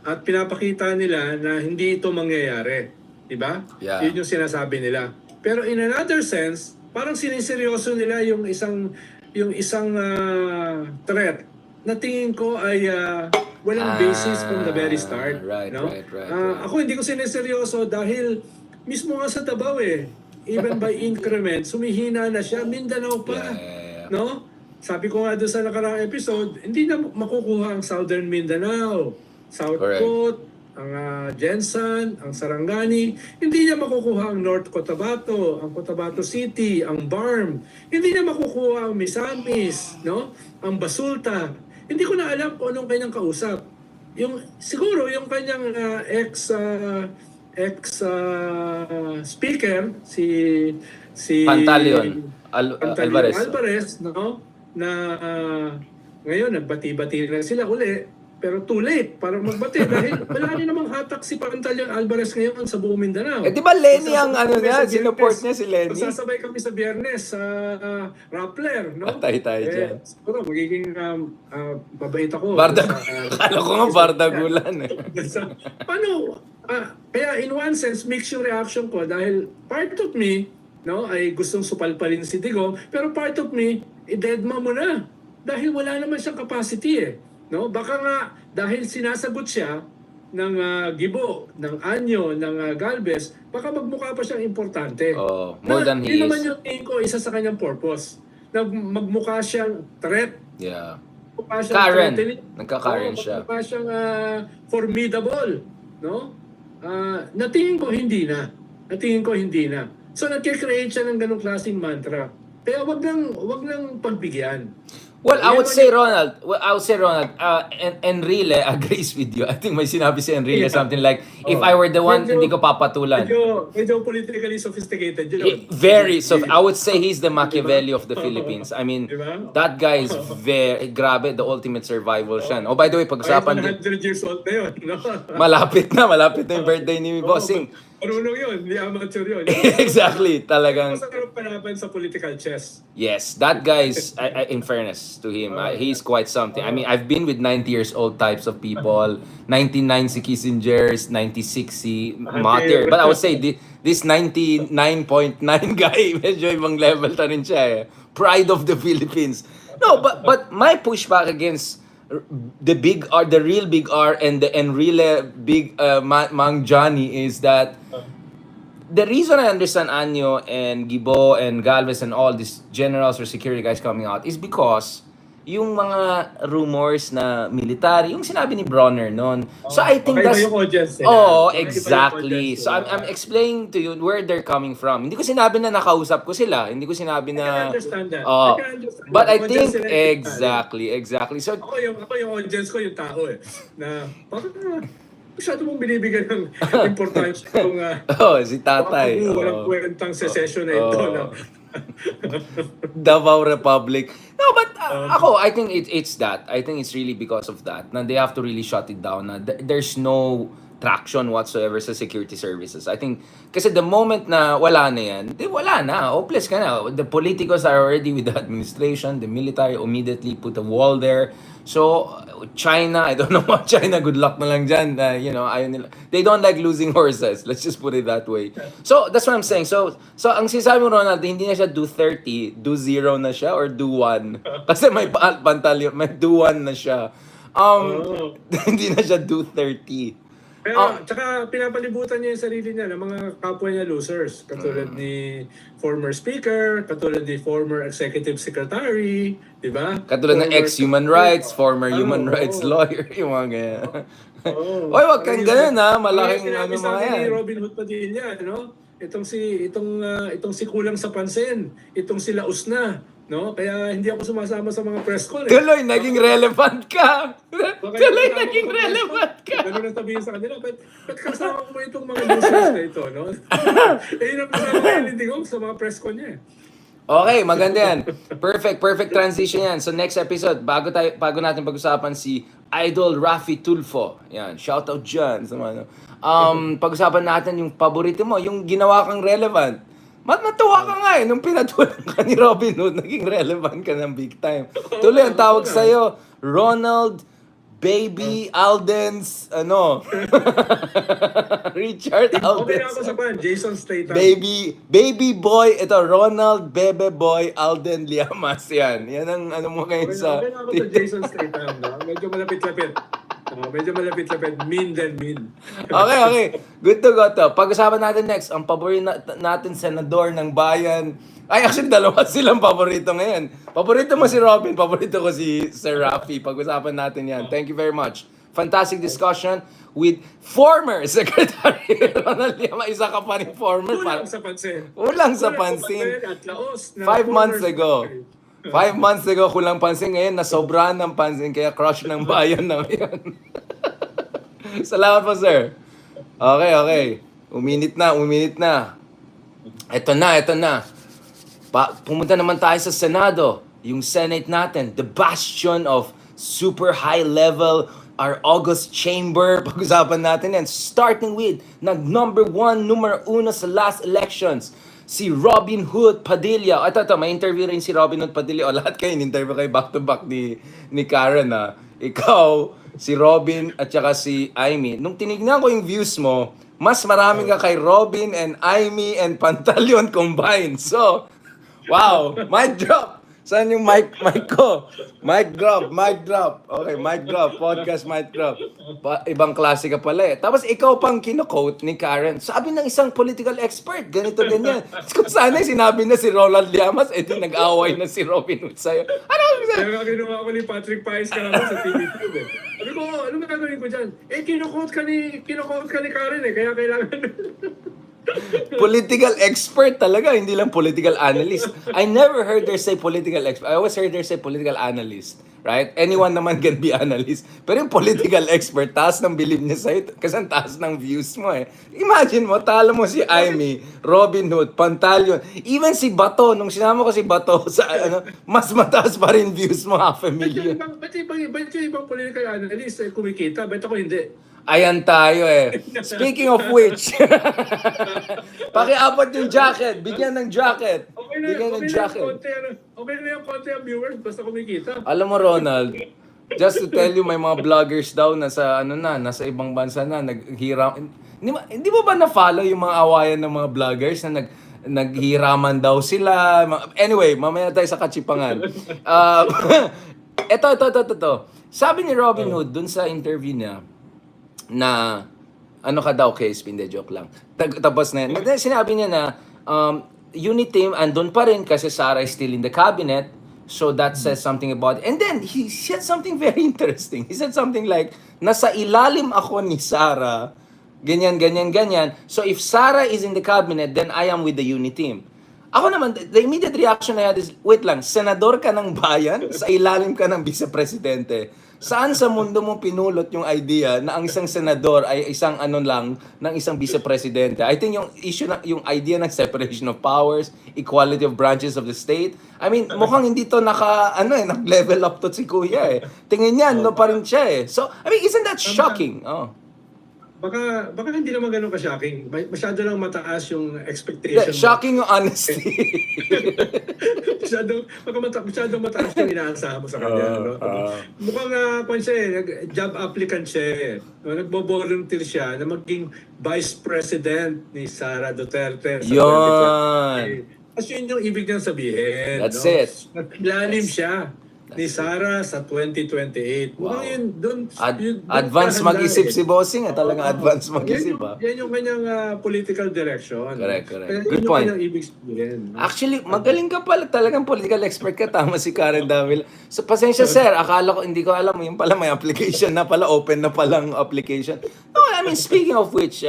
at pinapakita nila na hindi ito mangyayari, di ba? Yeah. Yun yung sinasabi nila. Pero in another sense, parang siniseryoso nila yung isang threat na tingin ko ay walang basis from the very start. Right. Ako hindi ko sineseryoso dahil mismo nga sa Davao even by increment, sumihina na siya, Mindanao pa. No? Sabi ko nga doon sa nakaraang episode, hindi na makukuha ang Southern Mindanao, South Coast, ang Jensan, ang Sarangani, hindi niya makukuha ang North Cotabato, ang Cotabato City, ang Barm, hindi niya makukuha ang Misamis, ang Basulta. Hindi ko na alam kung anong kanyang kausap. Siguro yung kanyang speaker, si Pantaleon Alvarez, na ngayon nagbati-bati na sila uli. Pero too late para magbati dahil wala rin namang hatak si Pantaleon Alvarez ngayon sa buong Mindanao. Di ba Lenny ang sinuport niya si Lenny? Sasabay kami sa Biyernes sa Rappler, Patay tayo dyan. Siguro magiging mabait ako. Akala ko nga bardagulan Paano? Kaya in one sense, mix yung reaction ko dahil part of me, ay gustong supalpalin si Digong, pero part of me, i-deadma mo na. Dahil wala naman siyang capacity Baka nga dahil sinasagot siya ng Gibo, ng Anyo, ng Galvez, baka magmukha pa siyang importante. More than he is. Naman yung tingin ko, isa sa kanyang purpose. Na magmukha siyang threat. Yeah. Karen. Nagka-Karen siya. Magmukha siyang formidable. Natingin ko hindi na. So nagkikreate siya ng ganong klaseng mantra. Kaya wag nang pagbigyan. Well, I would say Ronald, Enrile agrees with you. I think may sinabi si Enrile something like, if I were the one, hindi ko papatulan. Medyo politically sophisticated yun. Very, I would say he's the Machiavelli of the Philippines. I mean, that guy is very, grabe, the ultimate survival siya. Oh, by the way, pag-usapan din. 100 years old na yun. Malapit na yung birthday ni Bossing. Marunong yun, hindi amateur yun. Exactly, talagang. Masarap panapan sa political chess. Yes, that guy is, in fairness to him, he's quite something. I mean, I've been with 90 years old types of people, 99 si Kissinger's, 96 si Mater. But I would say, this 99.9 guy, medyo ibang level ta rin siya Pride of the Philippines. No, but my pushback against the big R, the real big R, and the real big Mang Johnny is that the reason I understand Anyo and Gibo and Galvez and all these generals or security guys coming out is because yung mga rumors na military, yung sinabi ni Bronner noon. So I think Baka iba that's... yung audience nila. Oh, Baka iba yung exactly. audience So nila. I'm explaining to you where they're coming from. Hindi ko sinabi na nakausap ko sila. Hindi ko sinabi I can na... understand that. Oh, I can understand but that. I Audience think... sila yung Exactly. So ako yung audience ko yung tao na bakit masyado mong binibigyan ng importansya kung oh, si tatay. walang kwentang secession na ito na Davao Republic. No, but ako, I think it's that. I think it's really because of that. Na they have to really shut it down. Na there's no traction whatsoever sa security services. I think, kasi the moment na wala na yan, wala na. Hopeless ka na. The politicos are already with the administration. The military immediately put a wall there. So, China, I don't know what China, good luck na lang dyan. Ayaw nila. They don't like losing horses. Let's just put it that way. So, that's what I'm saying. So ang sinasabi mo, Ronald, hindi na siya do 30, do 0 na siya, or do 1. Kasi may pantalyon, may do 1 na siya. Hindi na siya do 30. Pero, tsaka pinapalibutan niya yung sarili niya ng mga kapwa niya losers. Katulad ni former speaker, katulad ni former executive secretary, di ba? Katulad ng ex-human rights, former human rights lawyer, yung mga ganyan. Oy, wag kang ganun ha, malaking mga yan. Ni Robin Hood Padilla, no? Itong si Kulang sa Pansin, itong si Laos na, no? Kaya hindi ako sumasama sa mga press con. Tuloy, naging relevant ka. Tuloy, naging relevant ka. Ganun ang sabihin sa kanila. Ba't kasama mo itong mga losers na ito, no? Yun ang kasama ko hindi ko sa mga press con niya. Okay, maganda yan. Perfect transition yan. So next episode, bago natin pag-usapan si Idol Raffy Tulfo. Yan, shoutout dyan. Pag-usapan natin yung paborito mo, yung ginawa kang relevant. Matuwa ka nga nung pinatulan ka ni Robin Hood, naging relevant ka ng big time. Tuloy ang tawag sa'yo, Ronald Baby Aldens, Richard Okay na Aldens. ako sa pan, Jason Statham. Baby boy, ito, Ronald Bebe Boy Alden Liamas, yan. Yan ang mo ngayon sa... Okay na ako sa Jason Statham, no? Medyo malapit-lapit. Mean than mean. Okay. Good to go to. Pag-usapan natin next, ang paborito natin senador ng bayan. Ay, actually, dalawa silang paborito ngayon. Paborito mo si Robin, paborito ko si Sir Raffy. Pag-usapan natin yan. Thank you very much. Fantastic discussion with former Secretary Ronald Liama. Isa ka pa rin former. Kulang sa pansin. Kulang sa pansin. At Laos na 5 months ago. 5 months ago, kulang pansin. Ngayon, nasobrahan ng pansin. Kaya crush ng bayan na ngayon. Salamat po, sir. Okay. Uminit na. Ito na. Pumunta naman tayo sa Senado. Yung Senate natin. The bastion of super high level, our August chamber. Pag-usapan natin yan. Starting with, number 1 sa last elections. Si Robin Hood Padilla. Ito, may interview rin si Robin Hood Padilla. O lahat kayo, in-interview kayo back-to-back ni Karen, ha. Ikaw, si Robin, at saka si Amy. Nung tinignan ko yung views mo, mas marami ka kay Robin and Amy and Pantaleon combined. So, wow, mic drop. Saan yung mic ko? Mic drop. Okay, mic drop. Podcast mic drop. Ibang klase ka pala eh. Tapos ikaw pang kino-quote ni Karen. Sabi ng isang political expert, ganito, ganyan. Kung sana sinabi na si Ronald Llamas, di nag-away na si Robin Hood sa'yo. Ano ba sa'yo? Kaya kinuha ko ni Patrick Paes ka naman sa TV2 eh. Sabi ko, ano ba gagawin ko dyan? Kino-quote ka ni Karen eh, kaya kailangan... Political expert talaga, hindi lang political analyst. I never heard her say political expert. I always heard her say political analyst. Right? Anyone naman can be analyst. Pero yung political expert, taas ng believe niya sa'yo kasi ang taas ng views mo eh. Imagine mo, talo mo si Amy, Robin Hood, Pantaleon, even si Bato, nung sinama ko si Bato, mas mataas pa rin views mo, 500,000. Ba't yung ibang political analyst kumikita? Ba't ako hindi? Ayan tayo eh. Speaking of which, pakiabot yung jacket. Bigyan ng jacket. Okay na yung konti ang viewers, basta kumikita. Alam mo, Ronald, just to tell you, may mga vloggers daw nasa ibang bansa na naghiram. Hindi mo ba na-follow yung mga awayan ng mga vloggers na naghiraman daw sila? Anyway, mamaya tayo sa kachipangan. Ito. Sabi ni Robin Hood dun sa interview niya na ano ka daw case, hindi, joke lang. Tapos na yun. Sinabi niya na unity andun pa rin kasi Sara is still in the cabinet. So that says something about it. And then he said something very interesting. He said something like, nasa ilalim ako ni Sara, ganyan, ganyan, ganyan. So if Sara is in the cabinet, then I am with the unity team. Ako naman, the immediate reaction I had is, wait lang, senador ka ng bayan, sa ilalim ka ng vice-presidente. Saan sa mundo mo pinulot yung idea na ang isang senador ay isang ano lang ng isang vice-presidente? I think yung issue na, yung idea ng separation of powers, equality of branches of the state. I mean, mukhang hindi to nag-level up to si Kuya eh. Tingin niya, no pa rin siya eh. So, I mean, isn't that shocking? Oh. Baka hindi naman ganun ka-shocking. Masyado lang mataas yung expectation. Shocking yung honesty. masyadong mataas yung inaasahan mo sa kanya. No? Mukhang job applicant siya. Nagbo-volunteer siya na maging vice president ni Sara Duterte. Yun. Kasi yun yung ibig niyang sabihin. That's it. Ilalim siya ni Sara sa 2028. Wow. Yun, Advance mag-isip si Bossing. Talagang advance mag-isip. Yan yung kanyang political direction. Correct. Kaya Good yun point. yung kanyang ibig sabihin. Actually, magaling ka pala. Talagang political expert ka. Tama si Karen Davila. So, pasensya sir. Akala ko, hindi ko alam. Yung pala may application na pala. Open na palang application. No, I mean, speaking of which,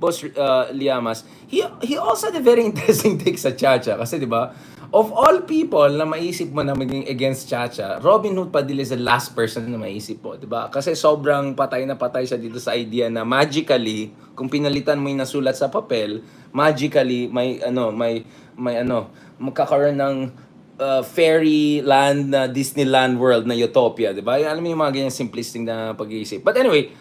Boss Liamas, he also had a very interesting take sa Chacha. Kasi, di ba, of all people na maisip mo na maging against Chacha, Robin Hood Padilla is the last person na maisip mo, 'di ba? Kasi sobrang patay na patay siya dito sa idea na magically, kung pinalitan mo 'yung nasulat sa papel, magically magkakaroon ng fairyland na Disneyland world na utopia, 'di ba? Alam mo 'yung mga ganyan simplistic na pag-iisip. But anyway,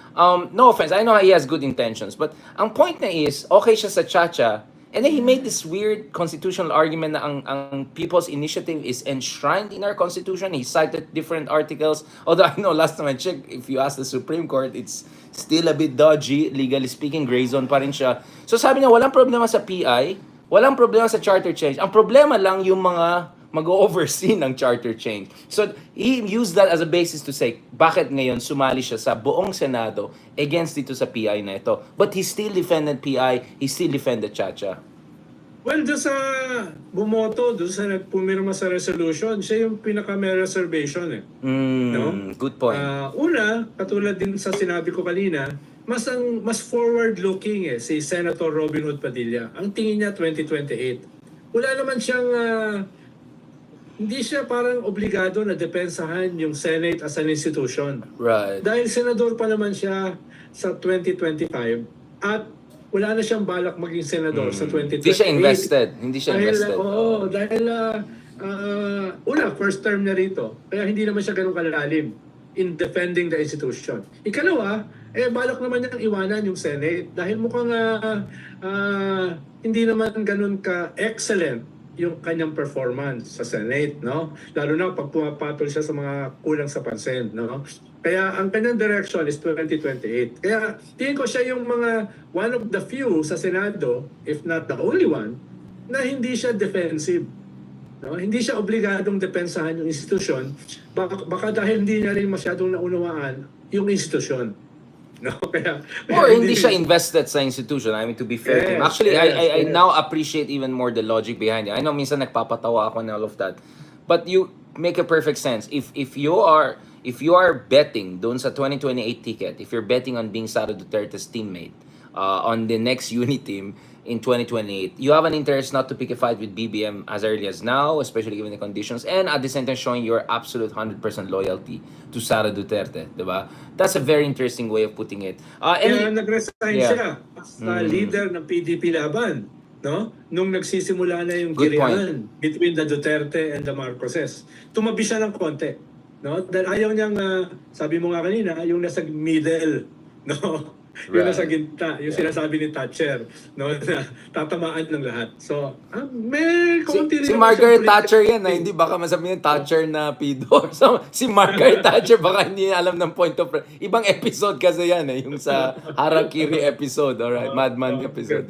no offense, I know he has good intentions, but ang point na is, okay siya sa Chacha. And then he made this weird constitutional argument na ang People's Initiative is enshrined in our Constitution. He cited different articles. Although I know last time I checked, if you ask the Supreme Court, it's still a bit dodgy. Legally speaking, gray zone pa rin siya. So sabi niya, walang problema sa PI, walang problema sa charter change. Ang problema lang yung mga mag-oversee ng charter change. So, he used that as a basis to say, bakit ngayon sumali siya sa buong Senado against dito sa PI na ito. But he still defended PI, he still defended Chacha. Well, doon sa bumoto, doon sa nagpumirma sa resolution, siya yung pinaka-may reservation eh. No? Good point. Una, katulad din sa sinabi ko kanina, mas forward-looking eh, si Senator Robin Hood Padilla. Ang tingin niya 2028. Wala naman siyang hindi siya parang obligado na depensahan yung Senate as an institution. Right. Dahil senador pa naman siya sa 2025 at wala na siyang balak maging senador sa 2028. Hindi siya invested. Dahil first term na rito. Kaya hindi naman siya ganun kalalalim in defending the institution. Ikalawa, balak naman niyang iwanan yung Senate dahil mukhang hindi naman ganun ka-excellent yung kanyang performance sa Senate, no? Lalo na pag pumapatol siya sa mga kulang sa pansin, no? Kaya ang kanyang direction is 2028. Kaya tingin ko siya yung one of the few sa Senado, if not the only one, na hindi siya defensive. No? Hindi siya obligadong depensahan yung institusyon, baka dahil hindi niya rin masyadong naunawaan yung institusyon. No, or hindi siya invested sa institution. I mean, to be fair to him. Actually, I now appreciate even more the logic behind it. I know minsan nagpapatawa ako and all of that. But you make a perfect sense. If you are betting doon sa 2028 ticket, if you're betting on being Sara Duterte's teammate on the next unit team in 2028, you have an interest not to pick a fight with BBM as early as now, especially given the conditions, and at the same time showing your absolute 100% loyalty to Sara Duterte, diba? That's a very interesting way of putting it. Kaya nag-resign siya as leader ng PDP laban, no? Nung nagsisimula na yung girihan between the Duterte and the Marcoses. Tumabi siya ng konti, no? Dahil ayaw niyang, sabi mo nga kanina, yung nasa middle, no? Yung nasa Right. gitna, yung Yeah. sinasabi ni Thatcher, no, na tatamaan ng lahat. So, may Si, konti si rin naman siyang Margaret political Thatcher yan, thinking. hindi baka masabihin Thatcher na pedo or so, si Margaret Thatcher baka hindi niya alam ng point of ibang episode kasi yan yung sa Harakiri episode, alright, Madman episode.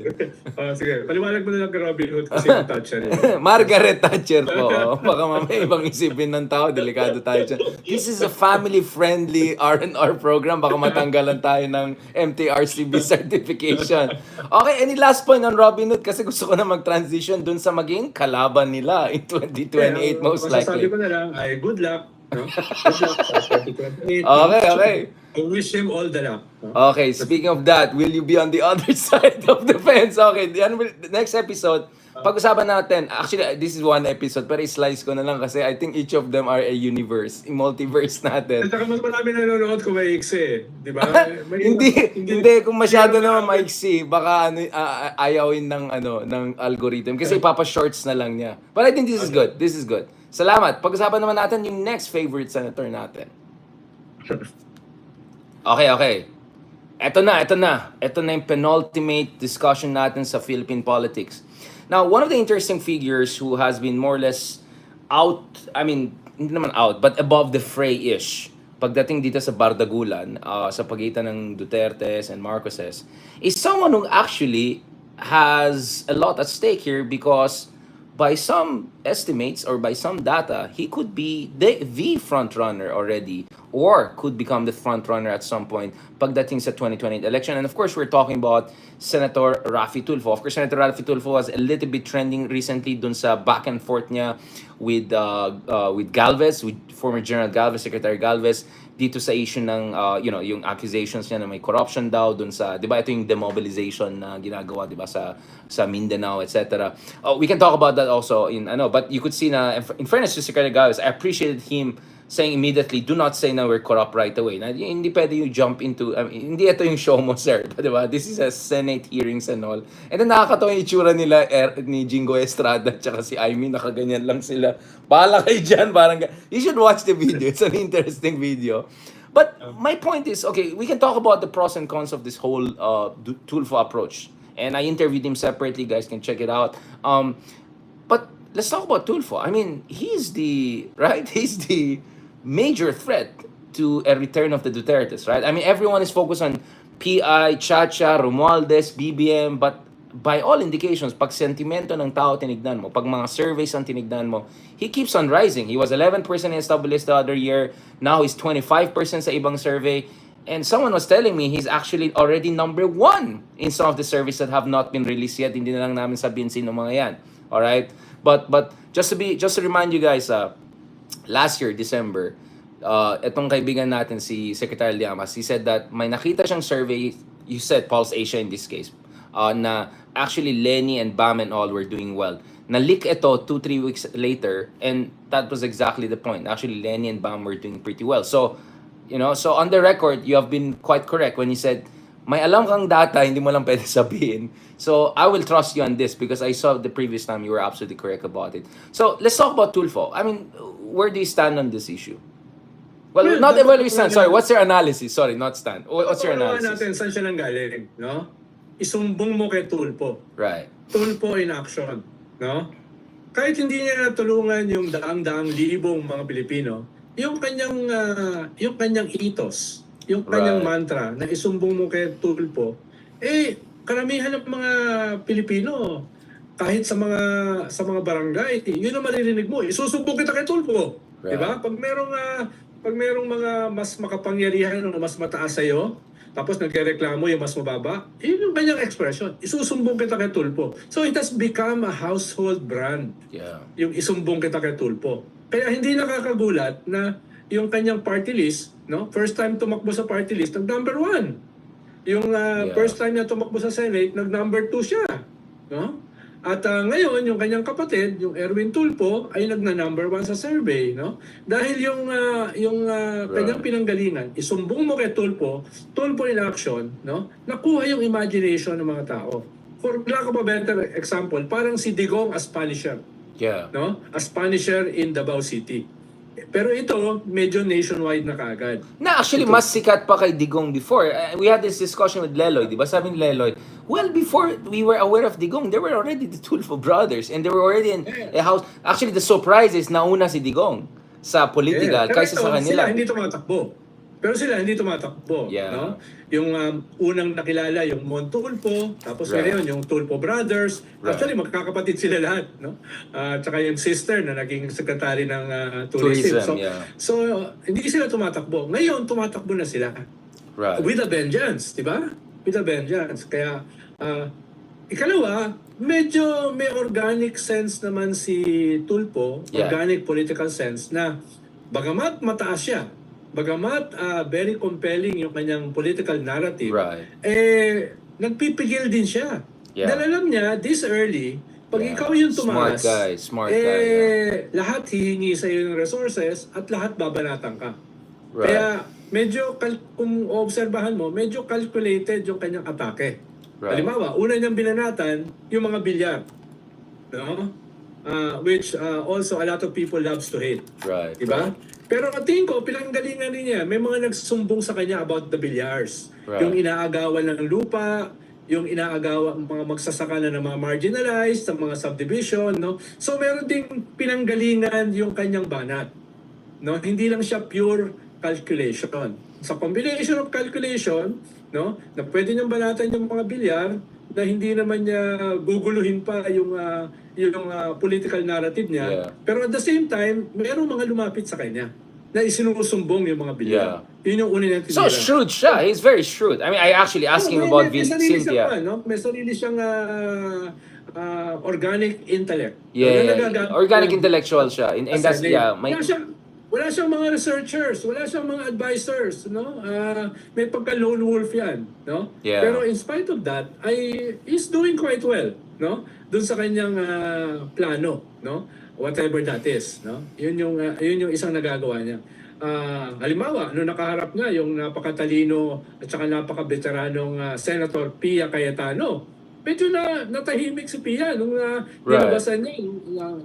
Sige, paliwanag mo na lang kay Robin Hood kasi yung Thatcher yun. Margaret Thatcher po. Baka mamaya ibang isipin ng tao, delikado tayo dyan. This is a family-friendly R&R program. Baka matanggalan tayo ng MTRCB certification. Okay, any last point on Robin Hood? Kasi gusto ko na mag-transition dun sa maging kalaban nila in 2028 most Masasabi likely. ko na lang, ay good luck. No? Good luck sa 2028. Okay. I wish him all the luck. No? Okay, speaking of that, will you be on the other side of the fence? Okay, the next episode, pag-usapan natin, actually, this is one episode, pero i-slice ko na lang kasi I think each of them are a universe, a multiverse At natin. saka mas marami nanonood kung may iksi, di ba? Hindi, kung masyado naman maiksi, baka ayawin ng algorithm kasi ipapa-shorts na lang niya. But I think this is good. This is good. Salamat. Pag-usapan naman natin yung next favorite senator natin. Okay. Ito na yung penultimate discussion natin sa Philippine politics. Now, one of the interesting figures who has been more or less out, hindi naman out, but above the fray-ish, pagdating dito sa bardagulan, sa pagitan ng Dutertes and Marcoses, is someone who actually has a lot at stake here because by some estimates or by some data, he could be the front runner already or could become the front runner at some point pagdating sa 2028 election. And of course, we're talking about Senator Raffy Tulfo. Of course, Senator Raffy Tulfo was a little bit trending recently dun sa back and forth niya with Galvez, with former General Galvez, Secretary Galvez, dito sa issue ng yung accusations niya na may corruption daw dun sa, 'di ba, ito yung demobilization na ginagawa, 'di ba, sa Mindanao, etc. We can talk about that also but you could see na in fairness to Secretary Galvez, I appreciated him saying immediately, do not say na we're corrupt right away. Na hindi pwede you jump into, hindi ito yung show mo, sir. Diba? This is a Senate hearings and all. And then nakakatawa yung itsura nila, ni Jingo Estrada, tsaka si Aimee, nakaganyan lang sila. Bahala kayo dyan, parang, you should watch the video. It's an interesting video. But my point is, okay, we can talk about the pros and cons of this whole Tulfo approach. And I interviewed him separately, guys can check it out. But let's talk about Tulfo. He's the major threat to a return of the Dutertes, right? Everyone is focused on PI, Chacha, Romualdez, BBM, but by all indications, pag sentimento ng tao tinignan mo, pag mga surveys ang tinignan mo, he keeps on rising. He was 11% in SWS the other year, now he's 25% sa ibang survey, and someone was telling me he's actually already number 1 in some of the surveys that have not been released yet. Hindi na lang namin sabihin sino mga yan. Alright? But just to remind you guys, last year, December, itong kaibigan natin, si Secretary Llamas, he said that may nakita siyang survey, you said Pulse Asia in this case, na actually Lenny and Bam and all were doing well. Na-leak ito 2-3 weeks later, and that was exactly the point. Actually, Lenny and Bam were doing pretty well. So, so on the record, you have been quite correct when you said, may alam kang data, hindi mo lang pwede sabihin. So, I will trust you on this because I saw the previous time you were absolutely correct about it. So, let's talk about Tulfo. Where do you stand on this issue? Well, not where do you stand. Sorry, what's your analysis? Sorry, not stand. What's your analysis? Natin, saan siya nanggaling, no? Isumbong mo kay Tulfo. Right. Tulfo in action, no? Kahit hindi niya natulungan yung daang-daang libong mga Pilipino, yung kanyang ethos, yung kanyang mantra na isumbong mo kay Tulfo, karamihan ng mga Pilipino, kahit sa mga barangay, yun ang maririnig mo, isusumbong kita kay Tulfo. Right. Diba? Pag merong mga mas makapangyarihan o mas mataas sa'yo, tapos nagreklamo yung mas mababa, yun yung kanyang expression. Isusumbong kita kay Tulfo. So it has become a household brand. Yeah. Yung isumbong kita kay Tulfo. Kaya hindi nakakagulat na yung kanyang party list, no? First time tumakbo sa party list, nag-number 1. Yung first time niya tumakbo sa Senate, nag-number 2 siya. No? At ngayon, yung kanyang kapatid, yung Erwin Tulfo, ay nagna-number 1 sa survey. No? Dahil yung kanyang pinanggalingan, isumbong mo kay Tulfo in action, no? Nakuha yung imagination ng mga tao. For lack of a better example, parang si Digong as Punisher. Yeah. No? As Punisher in Davao City. Pero ito, medyo nationwide na kaagad. Na actually, Ito. mas sikat pa kay Digong before. We had this discussion with Leloy, di ba? Sabi ni Leloy, well, before we were aware of Digong, there were already the Tulfo brothers and they were already in a house. Actually, the surprise is nauna si Digong sa political Pero kaysa ito, sa kanila. Sila hindi tumatakbo. Pero sila hindi tumatakbo. Yeah. No? Yung unang nakilala, yung Montulfo, tapos Right. ngayon yung Tulfo Brothers. Right. Actually, magkakapatid sila lahat. No? Tsaka yung sister na naging secretary ng tourism. Tourism, yeah. So, hindi sila tumatakbo. Ngayon, tumatakbo na sila. Right. With a vengeance, di ba? With a vengeance. Kaya, ikalawa, medyo may organic sense naman si Tulfo, Yeah. organic political sense na bagamat mataas siya, bagamat very compelling yung kanyang political narrative, Right. nagpipigil din siya. Yeah. Dahil alam niya, this early, pag Yeah. ikaw yung tumaas, Smart guy, yeah. lahat hihingi sa iyo ng resources at lahat babanatan ka. Right. Kaya medyo, kung obserbahan mo, medyo calculated yung kanyang atake. Right. Halimbawa, una niyang binanatan yung mga bilyar. No? Which also a lot of people loves to hate. Right. Diba? Pero tingin ko, pinanggalingan din niya. May mga nagsusumbong sa kanya about the bilyars. Right. Yung inaagawan ng lupa, yung inaagawan mga magsasaka na ng mga marginalized, sa mga subdivision. No? So meron ding pinanggalingan yung kanyang banat. No? Hindi lang siya pure calculation. Sa combination of calculation, no, na pwede niyang banatan yung mga bilyar, na hindi naman niya guguluhin pa yung political narrative niya. Yeah. Pero at the same time, mayroong mga lumapit sa kanya na isinusumbong yung mga bilyar. Yeah. Yun yung una niya So tinira. shrewd siya. He's very shrewd. I mean, I actually asked him about may sarili Cynthia. siya pa, no? May sarili siyang organic intellect. Yeah, Na nagagamit organic yung- intellectual siya. And that's, Kasi yeah, wala siyang mga researchers, wala siyang mga advisors, no? May pagka lone wolf 'yan, no? Yeah. Pero in spite of that, he's doing quite well, no? Doon sa kanyang plano, no? Whatever that is, no? Yun yung isang nagagawa niya. Halimbawa, nung nakaharap niya yung napakatalino at saka napaka-veteranong Senator Pia Cayetano, medyo natahimik si Pia nung nilabasan niya,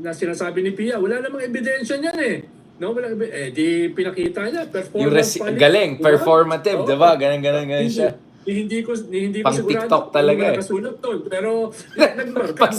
na sinasabi ni Pia, wala namang ebidensya niyan eh. No, wala, di pinakita niya, performance galing, performative, diba? Ganun siya. Hindi ko Pang sigurado TikTok talaga eh. nakasulat doon, pero nagmarka.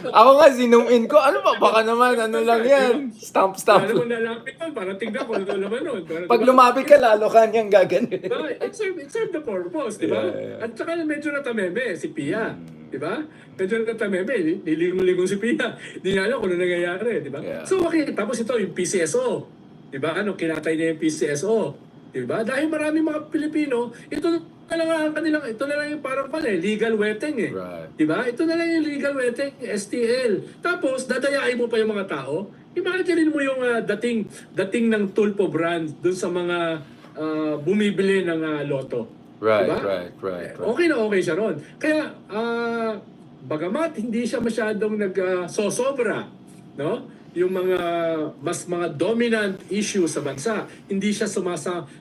Ako nga, zoom in ko, ano ba, baka naman, ano lang yan. Stamp. Ano mo lalapit doon para tingnan ko ano naman nun. Pero, Pag diba? lumapit ka, lalo ka niyang gaganin. It served the purpose, di ba? Yeah. At saka medyo natameme si Pia, di ba? Medyo natameme, nilingon-lingon si Pia. Hindi niya alam kung ano nangyayari, di ba? Yeah. So, okay, tapos ito yung PCSO, di ba? Anong kinatay niya yung PCSO, di ba? Dahil maraming mga Pilipino, ito na lang yung parang legal wetting eh. Right. Di ba? Ito na lang yung legal wetting, STL. Tapos, dadayain mo pa yung mga tao. Imagine mo yung dating ng Tulfo brand dun sa mga bumibili ng loto. Right, Diba? right. Okay na okay siya ron. Kaya, bagamat hindi siya masyadong nagsosobra, no? Yung mga dominant issue sa bansa, hindi siya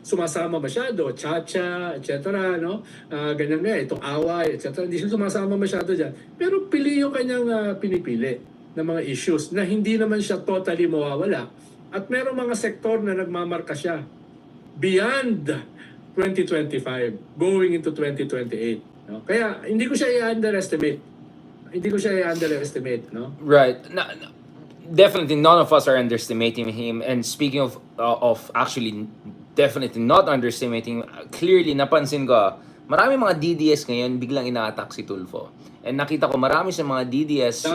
sumasama masyado, chacha, etc., no? Ganyan nga, itong away, etc., hindi siya sumasama masyado diyan. Pero pili yung kanyang pinipili ng mga issues na hindi naman siya totally mawawala. At merong mga sektor na nagmamarka siya beyond 2025, going into 2028. No? Kaya hindi ko siya i-underestimate. No? Right. Definitely, none of us are underestimating him. And speaking of actually, definitely not underestimating, clearly, napansin ko, marami mga DDS ngayon biglang ina-attack si Tulfo. And nakita ko marami sa mga DDS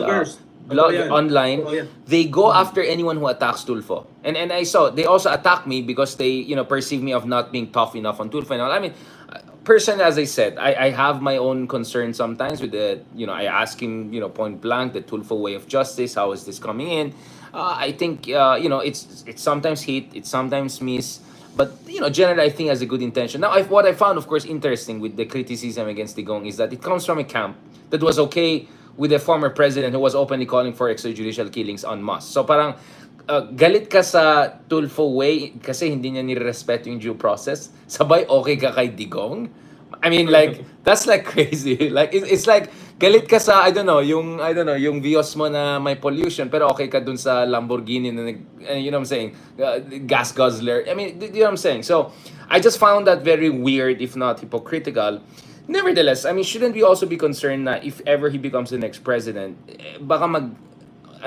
blog online, they go after anyone who attacks Tulfo. And I saw, they also attack me because they, perceive me of not being tough enough on Tulfo. And all. I mean, personally, as I said, I have my own concerns sometimes with the, I ask him, point blank, the Tulfo way of justice, how is this coming in? I think, it's sometimes hate, it's sometimes miss, but, generally, I think has a good intention. Now, what I found, of course, interesting with the criticism against Digong is that it comes from a camp that was okay with a former president who was openly calling for extrajudicial killings en masse. So parang, galit ka sa Tulfo way kasi hindi niya nirespeto yung due process. Sabay okay ka kay Digong? I mean, like, that's like crazy. Like, it's like Galit ka sa, I don't know, yung Vios mo na may pollution, pero okay ka dun sa Lamborghini na you know what I'm saying, gas guzzler. I mean, you know what I'm saying? So, I just found that very weird, if not hypocritical. Nevertheless, I mean, shouldn't we also be concerned na if ever he becomes the next president, baka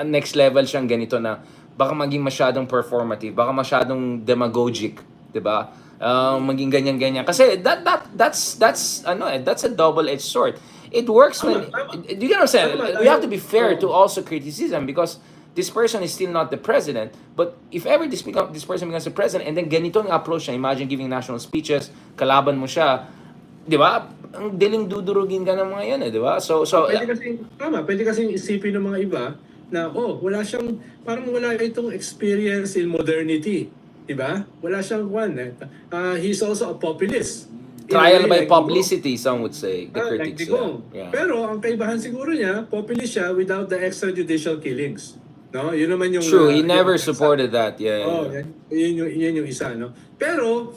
next level siyang ganito na, baka maging masyadong performative, baka masyadong demagogic, 'di ba? Maging ganyan-ganyan. Kasi that's a double-edged sword. It works when, do you get what I'm saying? We have to be fair to also criticism because this person is still not the president. But if ever this person becomes the president and then ganito ang approach niya, imagine giving national speeches, kalaban mo siya, 'di ba? Ang diling dudurugin ka ng mga 'yan, di ba? So pwede kasing isipin ng mga iba na parang wala itong experience in modernity. Diba? Wala siyang he's also a populist. Trial by publicity, some would say, the critics. Yeah. Pero ang kaibahan siguro niya, populist siya without the extrajudicial killings. No? Yun naman yung... True, he never supported that. Yeah. Yun yung isa. No? Pero,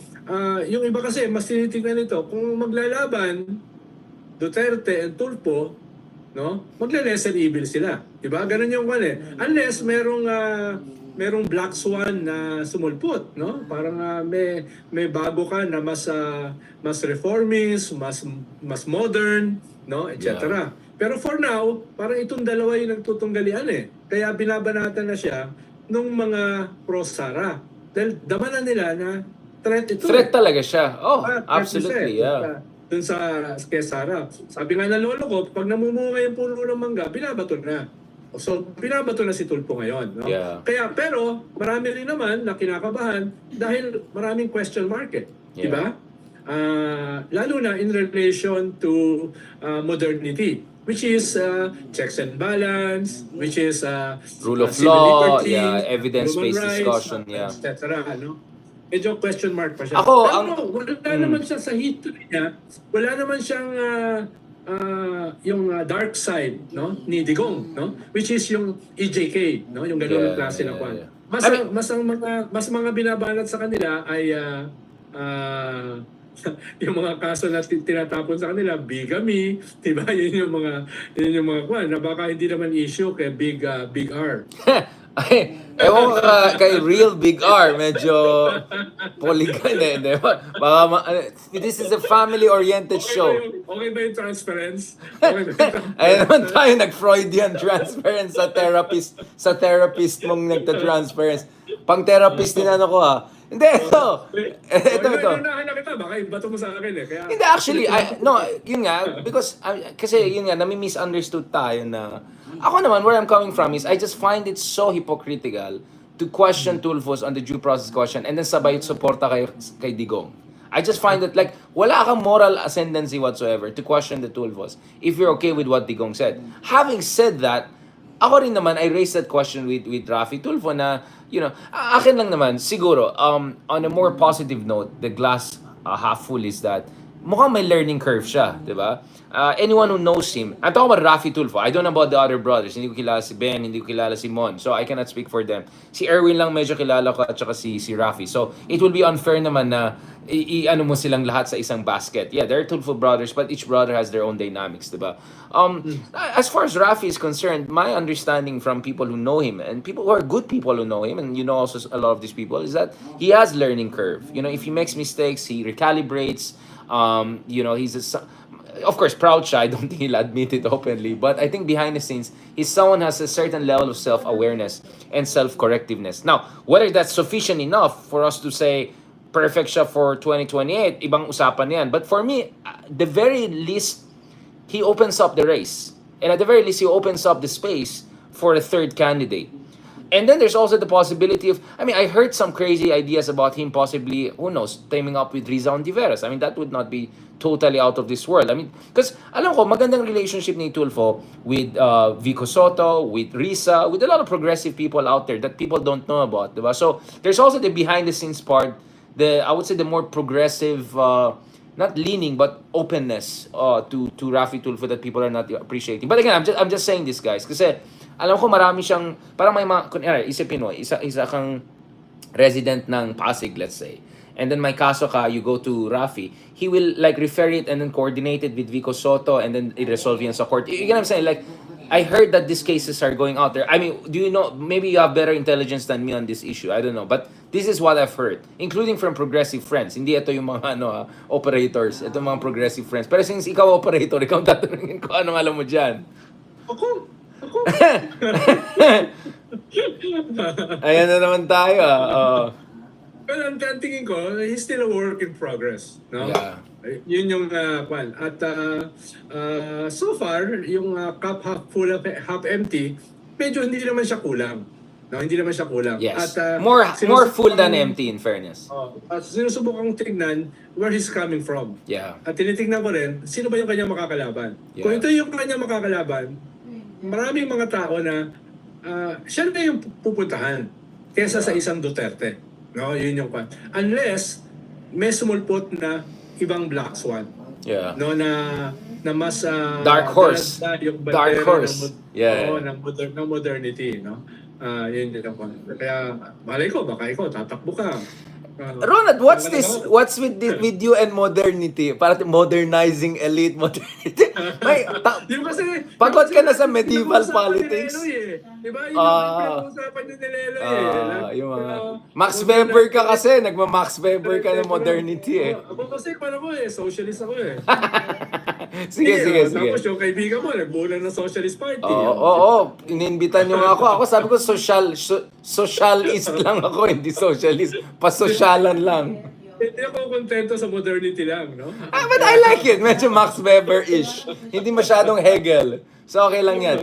yung iba kasi, mas tinitingnan nito, kung maglalaban, Duterte and Tulfo, no? Magle-lesser evil sila. Diba? Ganun yung Unless merong black swan na sumulpot, no? Parang may bago ka na mas reformist, mas modern, no, etc. Yeah. Pero for now, parang itong dalawa yung nagtutunggalian Kaya binabanatan na siya nung mga pro-Sara. Dahil damanan nila na threat ito. Threat talaga siya. Oh, absolutely, yeah. Dun sa kay Sara. Sabi nga ng lolo ko, pag namumunga yung puno ng mangga, binabato na. So, binabato na si Tulfo ngayon. No? Yeah. Pero, marami rin naman na kinakabahan dahil maraming question mark Yeah. Diba? Lalo na in relation to modernity, which is checks and balance, which is rule of civil law, liberty, evidence-based human rights, discussion, etc. No? Medyo question mark pa siya. Wala naman siya sa history niya, wala naman siyang yung dark side, no, ni Digong, no, which is yung EJK, no, yung ganung klase na kwan. Mas mga binabanat sa kanila ay yung mga kaso na tinatapon sa kanila, bigamy, diba? Yun yung mga kwan na baka hindi naman issue kay Big R. Ay, ewan ka kay Real Big R, medyo polygon this is a family-oriented show. Okay ba yung transference? Ay naman tayo nag-Freudian transference sa therapist mong nagta-transference. Pang-therapist din ko Hindi, ito. Nahanap kita, baka ibato mo sa akin Kaya... Hindi, actually, yun nga, because, kasi yun nga, nami-misunderstood tayo na, ako naman, where I'm coming from is, I just find it so hypocritical to question Tulfos on the due process question and then sabay suporta kay Digong. I just find that, like, wala kang moral ascendancy whatsoever to question the Tulfos if you're okay with what Digong said. Having said that, ako rin naman, I raised that question with Raffy Tulfo na, akin lang naman, siguro, on a more positive note, the glass half full is that, mukhang may learning curve siya, di ba? Anyone who knows him, I'm talking about Raffy Tulfo, I don't know about the other brothers, hindi ko kilala si Ben, hindi ko kilala si Mon, so I cannot speak for them. Si Erwin lang medyo kilala ko at saka si Raffy. So, it will be unfair naman na ano mo silang lahat sa isang basket. Yeah, they're Tulfo brothers, but each brother has their own dynamics, di ba? As far as Raffy is concerned, my understanding from people who know him, and people who are good people who know him, and also a lot of these people, is that he has learning curve. If he makes mistakes, he recalibrates. He's of course, proud siya. I don't think he'll admit it openly. But I think behind the scenes, he's someone who has a certain level of self-awareness and self-correctiveness. Now, whether that's sufficient enough for us to say perfect siya for 2028, ibang usapan yan. But for me, the very least, he opens up the race. And at the very least, he opens up the space for a third candidate. And then there's also the possibility of, I heard some crazy ideas about him possibly, who knows, teaming up with Riza Ontiveros. That would not be totally out of this world. Because alam ko, magandang relationship ni Tulfo with Vico Soto, with Riza, with a lot of progressive people out there that people don't know about. Diba? So there's also the behind-the-scenes part, I would say the more progressive, not leaning, but openness to Raffy Tulfo that people are not appreciating. But again, I'm just saying this, guys, kasi alam ko marami siyang, parang may mga, kunyari, isa Pinoy, isa kang resident ng Pasig, let's say. and then may kaso ka, you go to Raffy, he will like refer it and then coordinate it with Vico Soto and then i-resolve yun sa court. You get what I'm saying? Like, I heard that these cases are going out there. I mean, do you know, maybe you have better intelligence than me on this issue. I don't know. But this is what I've heard, including from progressive friends. Hindi ito yung mga operators. Ito mga progressive friends. Pero since ikaw operator, ikaw tatanungin ko anong alam mo dyan. Ako. Ayan na naman tayo. Well, ang tingin ko, he's still a work in progress. No? Yeah. Yun yung kwan. At so far, yung cup half full, half empty, medyo hindi naman siya kulang. No, hindi naman siya kulang. Yes. At, more full than empty, in fairness. At sinusubukang tignan where he's coming from. Yeah. At tinitignan ko rin, sino ba yung kanyang makakalaban? Yeah. Kung ito yung kanyang makakalaban, maraming mga tao na siya na yung pupuntahan kesa sa isang Duterte. No, yun yung kwan. Unless may sumulpot na ibang black swan. Yeah. No, na mas Dark horse. yung Dark horse. ng modernity, no? Yun yung kwan. Kaya malay ko baka ikaw tatakbo ka. Ronald, what's with you and modernity? Parang modernizing elite modernity. Yung kasi pagod ka na sa medieval politics. Diba? Yung pinag-uusapan ni Nilelo yung mga Max Weber ka kasi, nagma-Max Weber ka ng modernity eh. Ako kasi parang socialist ako eh. Sige. Tapos yung kaibigan mo, nagbuo ng Socialist Party. Oo. Ininbitan niyo nga ako. Ako sabi ko socialist lang ako, hindi socialist. Pasosyalan lang. Hindi ako kontento sa modernity lang, no? But I like it. Medyo Max Weber-ish. Hindi masyadong Hegel. So okay lang yan.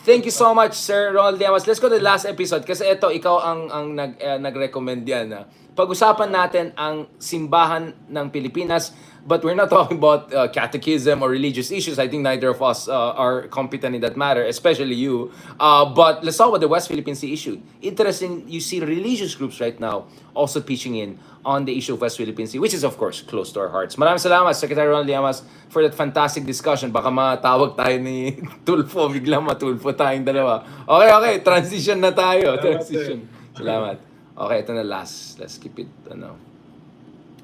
Thank you so much, Sir Ronald Llamas. Let's go to the last episode. Kasi ito, ikaw ang nag-recommend yan. Pag-usapan natin ang simbahan ng Pilipinas. But we're not talking about catechism or religious issues. I think neither of us are competent in that matter, especially you. But let's talk about the West Philippine Sea issue. Interesting, you see religious groups right now also pitching in on the issue of West Philippine Sea, which is of course close to our hearts. Maraming salamat, Secretary Ronald Llamas, for that fantastic discussion. Baka matawag tayo ni Tulfo, biglang matulfo tayong dalawa. Okay, transition na tayo. Transition. Salamat. Okay, ito na last. Let's keep it,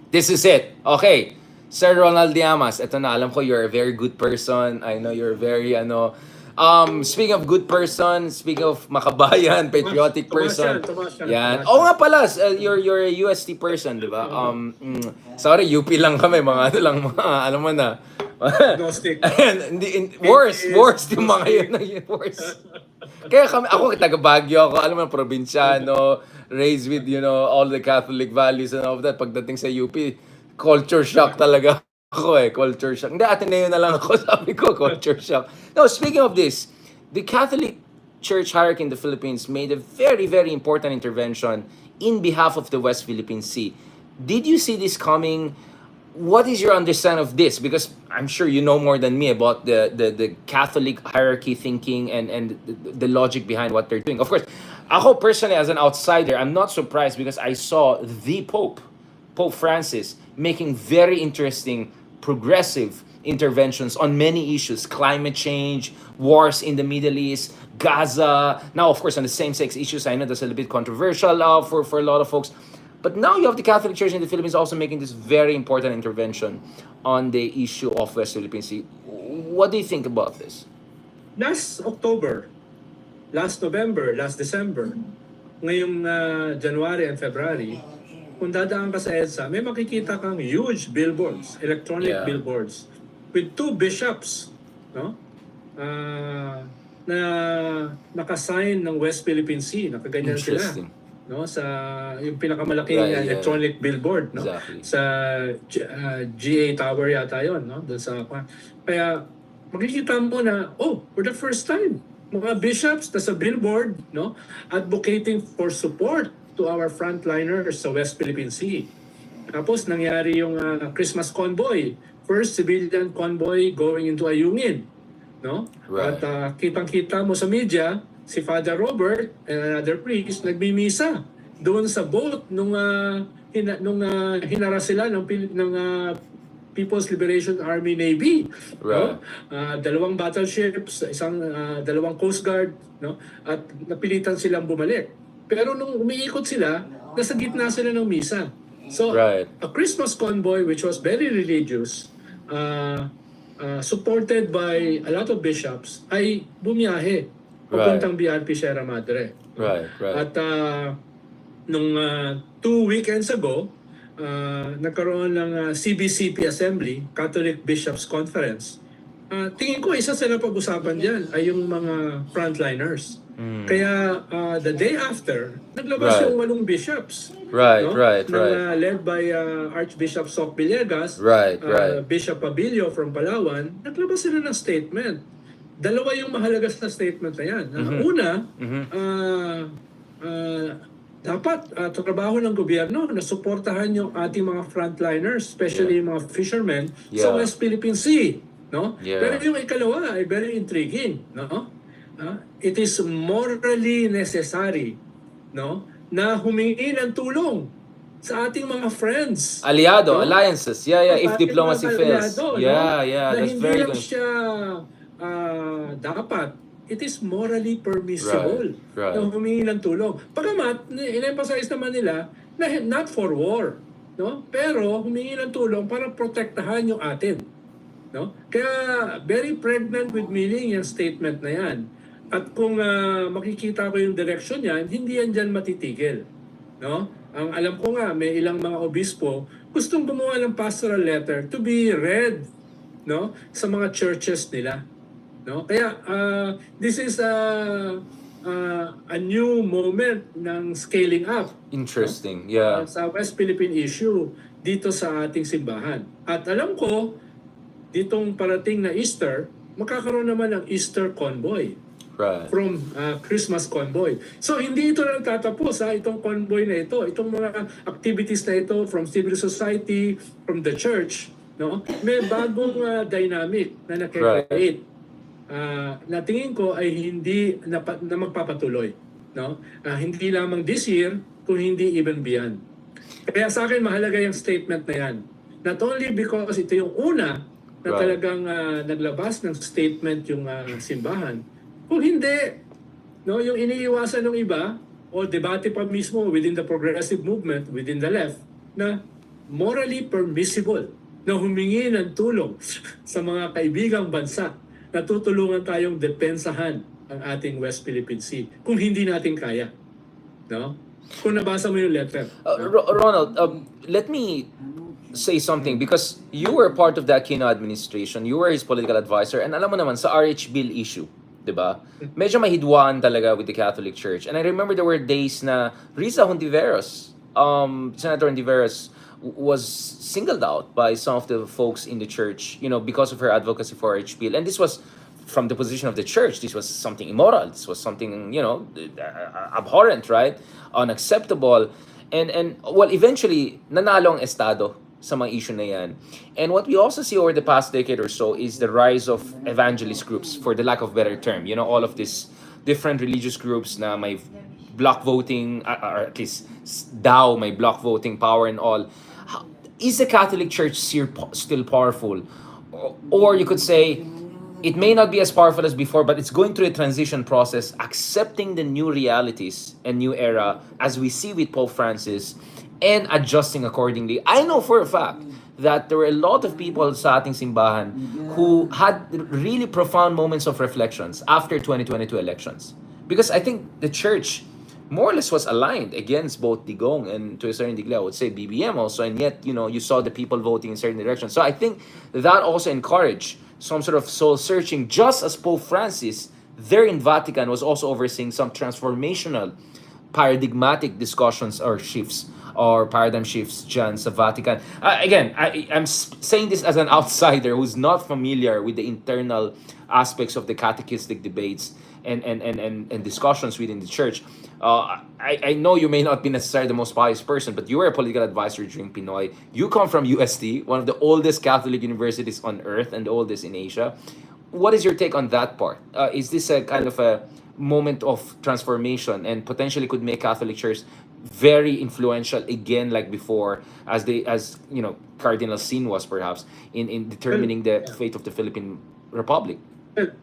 This is it. Okay. Sir Ronald Llamas, ito na, alam ko you're a very good person. I know you're very, speaking of good person, speaking of makabayan, patriotic person. Yan. Oo nga pala, you're a UST person, di ba? Sorry, UP lang kami, mga alam mo na. Worst yung mga yun, worst. Kaya ako taga Baguio ako, alam mo, probinsyano, raised with, all the Catholic values and all of that. Pagdating sa UP, culture shock talaga ako culture shock. Hindi, Ateneo na lang ako, sabi ko, culture shock. No, speaking of this, the Catholic Church hierarchy in the Philippines made a very, very important intervention in behalf of the West Philippine Sea. Did you see this coming? What is your understanding of this? Because I'm sure you know more than me about the Catholic hierarchy thinking and the logic behind what they're doing. Of course, ako personally as an outsider, I'm not surprised because I saw the Pope Francis, making very interesting, progressive interventions on many issues. Climate change, wars in the Middle East, Gaza. Now, of course, on the same-sex issues, I know that's a little bit controversial for a lot of folks. But now you have the Catholic Church in the Philippines also making this very important intervention on the issue of West Philippine Sea. What do you think about this? Last October, last November, last December, ngayong January and February, kung dadaan ka sa EDSA, may makikita kang huge billboards, electronic billboards, with two bishops, no? Na nakasign ng West Philippine Sea, nakaganyan sila. No? Sa yung pinakamalaking electronic billboard, no? Exactly. Sa GA Tower yata yun, no? Doon sa, kaya makikita mo na, for the first time, mga bishops na sa billboard, no? Advocating for support to our frontliners sa West Philippine Sea. Tapos nangyari yung Christmas convoy, first civilian convoy going into Ayungin, no? Right. At kitang-kita mo sa media si Father Robert and another priest nagmimisa doon sa boat nung hinara sila ng People's Liberation Army Navy, right. No? Dalawang battleships, dalawang Coast Guard, no? At napilitan silang bumalik. Pero nung umiikot sila, nasa gitna sila ng misa. So, Right. a Christmas convoy which was very religious, supported by a lot of bishops, ay bumiyahe Right. papuntang BRP Sierra Madre. No? Right. Right. At nung 2 weekends ago, nagkaroon ng CBCP Assembly, Catholic Bishops Conference. Tingin ko isa sa napag-usapan diyan ay yung mga frontliners. Kaya the day after, naglabas Right. yung 8 bishops. Right. No? Right. Ng, Right. led by Archbishop Soc Villegas, Right. Right. Bishop Padilla from Palawan, naglabas sila ng statement. Dalawa yung mahalaga sa statement na yan. Una, dapat trabaho ng gobyerno na suportahan yung ating mga frontliners, especially yung mga fishermen sa Yeah. West Philippine Sea. No? Yeah. Pero yung ikalawa ay very intriguing. No? It is morally necessary, no, na humingi ng tulong sa ating mga friends. Aliado, no? alliances. Yeah, yeah. If Sa ating diplomacy mga fails. aliado, Yeah, no? yeah. Na That's hindi very lang good. siya dapat. It is morally permissible Right, right. na humingi ng tulong. Pagamat, in-emphasize naman nila na not for war. No? Pero humingi ng tulong para protektahan yung atin. No? Kaya very pregnant with meaning yung statement na yan. At kung makikita ko yung direction niyan, hindi yan dyan matitigil. No? Ang alam ko nga, may ilang mga obispo gustong gumawa ng pastoral letter to be read, no, sa mga churches nila. No? Kaya this is a new moment ng scaling up. Interesting. Yeah. Sa West Philippine issue dito sa ating simbahan. At alam ko, ditong parating na Easter, magkakaroon naman ng Easter convoy. Right. From Christmas convoy. So hindi ito lang tatapos itong convoy na ito, itong mga activities na ito from civil society, from the church, no? May bagong dynamic na nakikreate. Na tingin ko ay hindi na magpapatuloy, no? Hindi lamang this year, kung hindi even beyond. Kaya sa akin mahalaga yung statement na yan. Not only because ito yung una na talagang naglabas ng statement yung simbahan. Kung hindi, no, yung iniiwasan ng iba o debate pa mismo within the progressive movement, within the left, na morally permissible na humingi ng tulong sa mga kaibigang bansa na tutulungan tayong depensahan ang ating West Philippine Sea kung hindi natin kaya. No? Kung nabasa mo yung letter. Ronald, let me say something because you were part of the Aquino administration. You were his political advisor. And alam mo naman, sa RH Bill issue, diba? Medyo mahidwaan talaga with the Catholic Church. And I remember there were days na Risa Hontiveros, Senator Hontiveros, was singled out by some of the folks in the church, you know, because of her advocacy for RH Bill. And this was from the position of the church. This was something immoral. This was something, you know, abhorrent, right? Unacceptable. And well, eventually, nanalo ang Estado sa mga issue na yan. And what we also see over the past decade or so is the rise of evangelist groups, for the lack of better term. You know, all of these different religious groups na may block voting, or at least DAO, may block voting power and all. Is the Catholic Church still powerful? Or you could say, it may not be as powerful as before, but it's going through a transition process, accepting the new realities and new era as we see with Pope Francis, and adjusting accordingly. I know for a fact that there were a lot of people sa ating simbahan who had really profound moments of reflections after 2022 elections. Because I think the church more or less was aligned against both Digong and, to a certain degree, I would say BBM also, and yet, you know, you saw the people voting in certain directions. So I think that also encouraged some sort of soul searching, just as Pope Francis there in Vatican was also overseeing some transformational paradigmatic discussions or shifts or paradigm shifts dyan sa Vatican. Again, I'm saying this as an outsider who's not familiar with the internal aspects of the catechistic debates and discussions within the church. I know you may not be necessarily the most pious person, but you were a political advisor during Pinoy. You come from UST, one of the oldest Catholic universities on earth and the oldest in Asia. What is your take on that part? Is this a kind of a moment of transformation and potentially could make Catholic Church very influential again, like before, as you know, Cardinal Sin was perhaps in determining the fate of the Philippine Republic?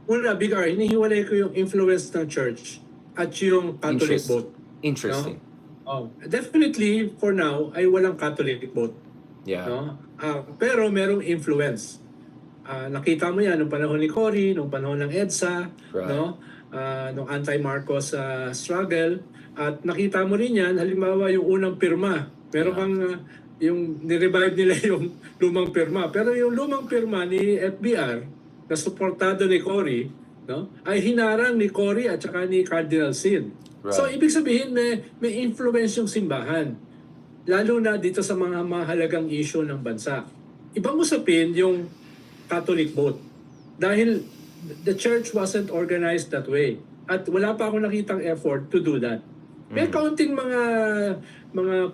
Una, Big R, hinihiwalay ko yung influence ng church at yung Catholic vote. Interesting. No? Definitely, for now, ay walang Catholic vote. Yeah. No? Pero merong influence. Nakita mo yan nung panahon ni Cory, nung panahon ng EDSA, Right. no? Nung anti-Marcos struggle. At nakita mo rin yan, halimbawa yung unang pirma. Meron kang yung nirevive nila yung lumang pirma. Pero yung lumang pirma ni FBR na suportado ni Cory, no? Ay hinarang ni Cory at saka ni Cardinal Sin. Right. So ibig sabihin may influence yung simbahan. Lalo na dito sa mga mahalagang issue ng bansa. Ibang usapin yung Catholic vote. Dahil the church wasn't organized that way. At wala pa ako nakitang effort to do that. May kaunting mga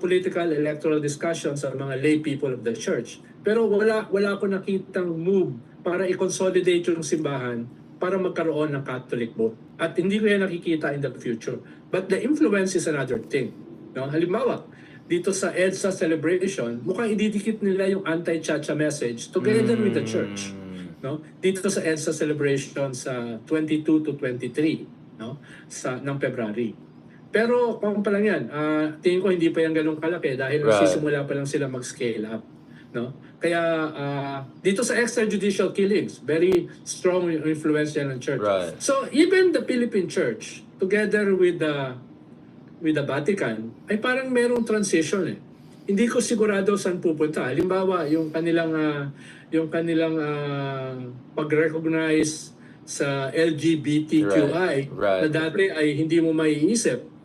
political electoral discussions sa mga lay people of the church. Pero wala ako nakitang move para i-consolidate yung simbahan para magkaroon ng Catholic vote. At hindi ko yan nakikita in the future. But the influence is another thing. No? Halimbawa, dito sa EDSA celebration, mukhang ididikit nila yung anti-chacha message together with the church. No? Dito sa EDSA celebration sa 22 to 23, no? Ng February. Pero kung pa lang yan, tingin ko hindi pa yan ganun kalaki dahil nagsisimula pa lang sila mag-scale up. No? Kaya dito sa extrajudicial killings, very strong influence yan ng church. Right. So even the Philippine Church, together with the Vatican, ay parang merong transition eh. Hindi ko sigurado saan pupunta. Halimbawa, yung kanilang pag-recognize sa LGBTQI Right. na dati ay hindi mo maiisip.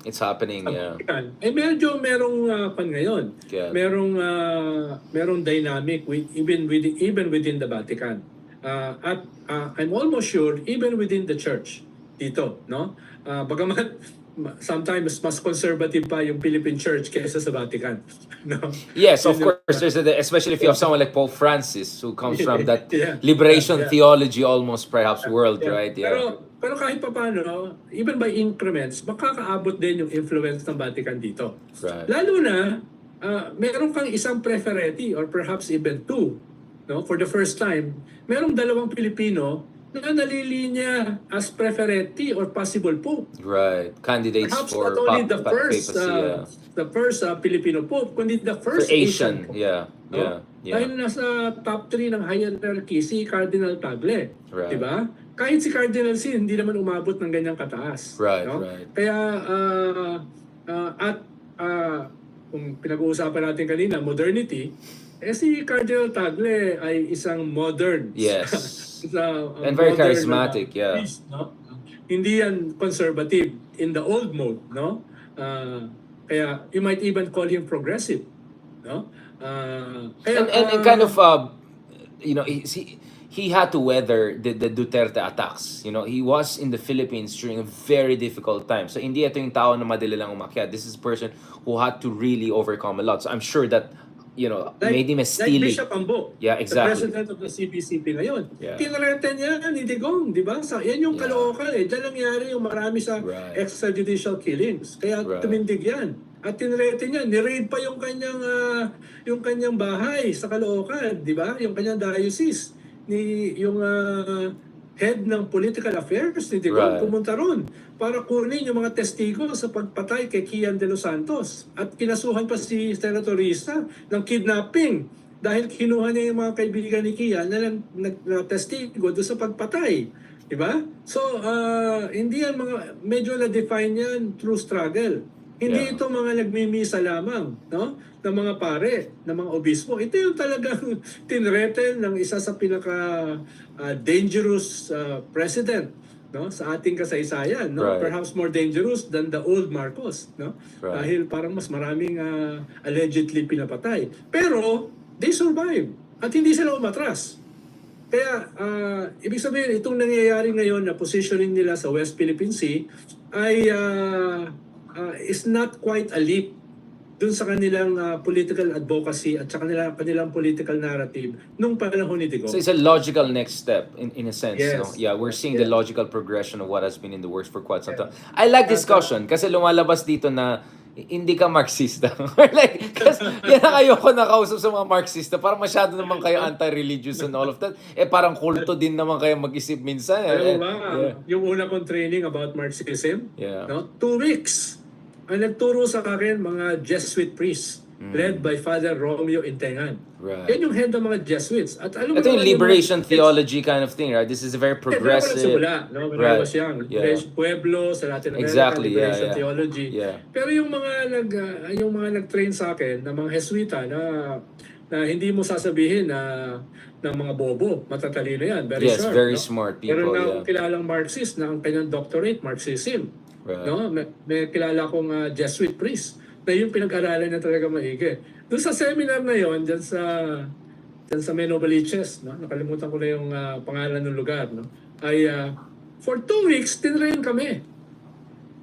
It's happening, yeah. Ay medyo merong pan ngayon. Yeah. Merong dynamic even within the Vatican. At I'm almost sure even within the church dito, no? Bagamat sometimes mas conservative pa yung Philippine Church kaysa sa Vatican. No? Yes, of course. There's especially if you have someone like Pope Francis who comes from that Yeah. liberation theology almost perhaps world, right? Yeah. Pero kahit pa paano, even by increments, makakaabot din yung influence ng Vatican dito. Right. Lalo na, meron kang isang prefereti or perhaps even two, no? For the first time, merong dalawang Pilipino na nalilinya as prefereti or possible pope. Right. Candidates Perhaps for not only the first Filipino pope, kundi the for first Asian. pope. Yeah. No? Yeah. Yeah. Dahil nasa top 3 ng hierarchy si Cardinal Tagle. Right. Diba? Kahit si Cardinal Sin, hindi naman umabot ng ganyang kataas. Right, no? right. Kaya, kung pinag-uusapan natin kanina, modernity, si Cardinal Tagle ay isang modern. Yes. And modern, very charismatic, yeah. priest, no? Hindi yan conservative in the old mode, no? Kaya you might even call him progressive, no? Kaya, And kind of you know, he had to weather the Duterte attacks. You know, he was in the Philippines during a very difficult time. So hindi ito yung tao na madali lang umakyat. This is a person who had to really overcome a lot. So I'm sure that, you know, made him a steely. Like Bishop Ambo, Yeah, exactly. the president of the CBCP ngayon. Yeah. Tinrete niya ni Digong, di ba? Yan yung Caloocan eh. Diyan nangyari yung marami sa Right. extrajudicial killings. Kaya tumindig yan. At tinrete niya, ni-raid pa yung kanyang bahay sa Caloocan, di ba? Yung kanyang diocese. Yung head ng political affairs ni Digong pumunta ron para kunin yung mga testigo sa pagpatay kay Kian de los Santos. At kinasuhan pa si Senator Risa ng kidnapping dahil kinuha niya yung mga kaibigan ni Kian na testigo doon sa pagpatay. Diba? So, hindi yan medyo na-define yan through struggle. Hindi ito mga nagmimisa lamang, no? Ng mga pare, ng mga obispo. Ito yung talagang tinreten ng isa sa dangerous president, no? Sa ating kasaysayan, no? Right. Perhaps more dangerous than the old Marcos, no? Right. Dahil parang mas maraming allegedly pinapatay. Pero they survive at hindi sila umatras. Kaya ibig sabihin itong nangyayari ngayon na positioning nila sa West Philippine Sea ay is not quite a leap dun sa kanilang political advocacy at sa kanilang political narrative nung panahon ni Digong. So it's a logical next step in a sense. Yes. No? Yeah, we're seeing the logical progression of what has been in the works for quite some time. I like discussion kasi lumalabas dito na hindi ka Marxista. Like, kasi yan ang ayoko nakausap sa mga Marxista. Parang masyado naman kayo anti-religious and all of that. Parang kulto din naman kayo mag-isip minsan. Pero yung una kong training about Marxism, no? 2 weeks. ang nagturo sa akin, mga Jesuit priests, led by Father Romeo Intengan. Right. Yan yung head ng mga Jesuits. At alam mo Ito yung naman liberation mga Jesuits, theology kind of thing, right? This is a very doon ako progressive. nagsimula, no? When I Right. was young. Yeah. Pueblo, sa Latin America, Exactly, yeah, liberation yeah. theology. Yeah. Pero yung mga nag-train sa akin, na mga Jesuita, na hindi mo sasabihin na mga bobo, matatalino yan, very Yes, sharp. very No? smart Meron people, na yeah. akong kilalang Marxist na ang kanyang doctorate, Marxism. Right. No? May kilala akong Jesuit priest na yung pinag-aralan na talaga maigi. Doon sa seminar na yon, dyan sa Menobaliches, no? Nakalimutan ko na yung pangalan ng lugar, no? Ay for 2 weeks tinrain kami,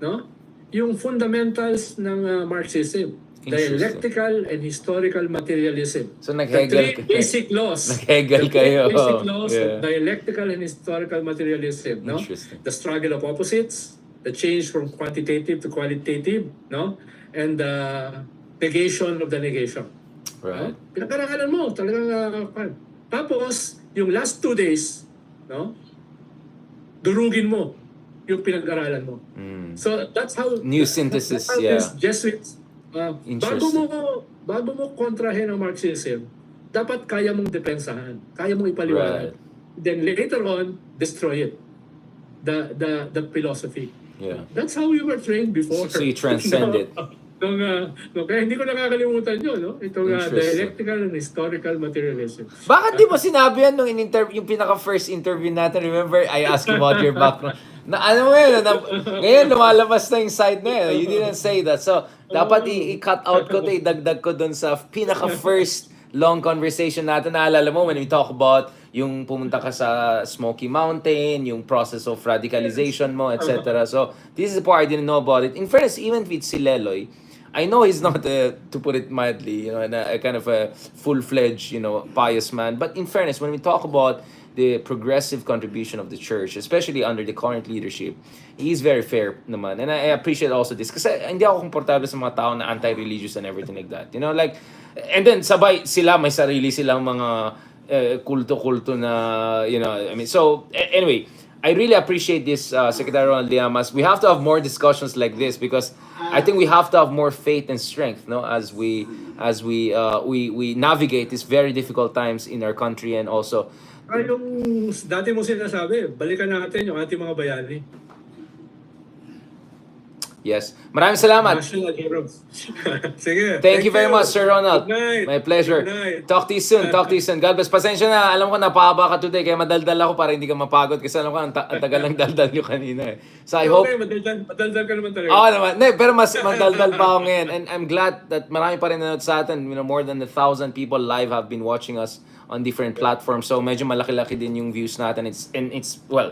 no? Yung fundamentals ng Marxism, dialectical and historical materialism. So The nag-Hegel three basic laws. Nag-Hegel The three kayo. basic laws Yeah. of dialectical and historical materialism, no? Interesting. The struggle of opposites, the change from quantitative to qualitative, no? And the negation of the negation. Right. No? Pinag-aralan mo, talagang tapos, yung last 2 days, no? Durugin mo yung pinag-aralan mo. So that's how New synthesis, that's how yeah. these Jesuits Interesting. bago mo kontrahin ang Marxism, dapat kaya mong depensahan, kaya mong ipaliwanag. Right. Then later on, destroy it. The philosophy. Yeah. That's how we were trained before. So you transcend it. Kaya hindi ko nakakalimutan yun, no? Itong Interesting. dialectical and historical materialism. Bakit di mo sinabi yan nung yung pinaka-first interview natin? Remember, I asked you about your background. Na ano mo yun? Ngayon, lumalabas na yung side na yun. You didn't say that. So, dapat i-cut out ko to, idagdag ko dun sa pinaka-first long conversation natin. Naalala mo, when we talk about yung pumunta ka sa Smoky Mountain, yung process of radicalization mo, etc. So, this is the part I didn't know about it. In fairness, even with si Leloy, I know he's not, to put it mildly, a kind of a full-fledged, pious man. But in fairness, when we talk about the progressive contribution of the church, especially under the current leadership, he is very fair naman. And I appreciate also this. Kasi hindi ako komportable sa mga tao na anti-religious and everything like that. And then sabay sila, may sarili silang mga kulto-kulto na, So, anyway, I really appreciate this, Secretary Ronald Llamas. We have to have more discussions like this because I think we have to have more faith and strength, as we navigate these very difficult times in our country and also. Yung dati mo sinasabi, balikan natin yung ating mga bayani. Yes. Maraming salamat. National heroes. Sige. Thank you very much, Sir Ronald. Good night. My pleasure. Good night. Talk to you soon. God bless. Pasensya na. Alam ko napahaba ka today kaya madaldal ako para hindi ka mapagod kasi alam ko ang tagal ng daldal nyo kanina. So I hope. Okay, madaldal ka naman talaga. Oo naman. Pero mas madaldal pa ako ngayon. And I'm glad that marami pa rin nanood sa atin. More than 1,000 people live have been watching us on different platforms. So medyo malaki-laki din yung views natin. It's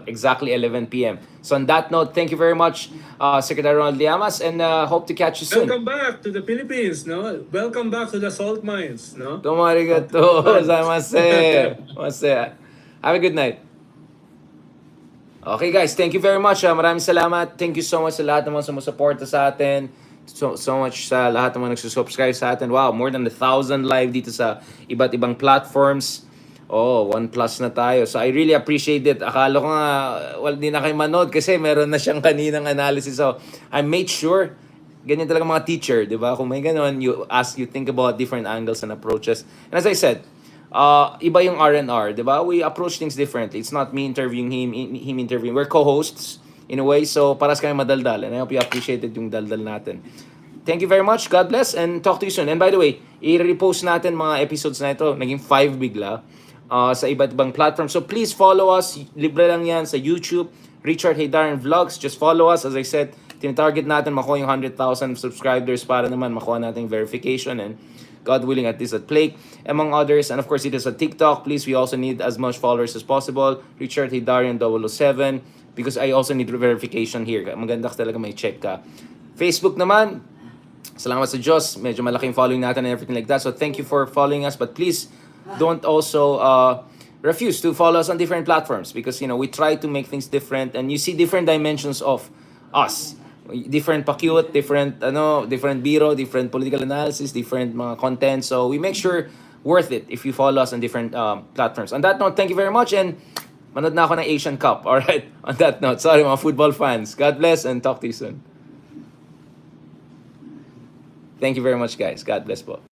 exactly 11 p.m. So on that note, thank you very much, Secretary Ronald Llamas, and hope to catch you soon. Welcome back to the Philippines, no? Welcome back to the salt mines, no? Domo arigato gozaimasu. Have a good night. Okay guys, thank you very much. Maraming salamat. Thank you so much sa lahat ng mga sumusuporta sa atin. So much sa lahat ng mga nagsusubscribe sa atin. Wow, more than 1,000 live dito sa iba't ibang platforms. 1+ na tayo. So I really appreciate it. Akala ko nga, di na kayo manood kasi meron na siyang kaninang analysis. So I made sure, ganyan talaga mga teacher, di ba? Kung may ganon, you think about different angles and approaches. And as I said, iba yung R&R, di ba? We approach things differently. It's not me interviewing him interviewing. We're co-hosts in a way, so paras kami madaldal. And I hope you appreciated yung daldal natin. Thank you very much. God bless and talk to you soon. And by the way, i-repost natin mga episodes na ito. Naging 5 bigla. Sa iba't ibang platform. So please follow us. Libre lang yan sa YouTube. Richard Haydaran Vlogs. Just follow us. As I said, tinatarget natin makuha yung 100,000 subscribers para naman makuha natin verification and God willing at this at Plake, among others. And of course, it is a TikTok. Please, we also need as much followers as possible. Richard Haydaran 007 because I also need verification here. Maganda talaga may check ka. Facebook naman, salamat sa Diyos. Medyo malaking following natin and everything like that. So thank you for following us. But please, don't also refuse to follow us on different platforms because we try to make things different and you see different dimensions of us, different pa-cute, different biro, different political analysis, different mga content. So we make sure worth it if you follow us on different platforms. On that note, thank you very much and manood na ako ng Asian Cup. All right. On that note, sorry mga football fans, God bless and talk to you soon. Thank you very much, guys. God bless po.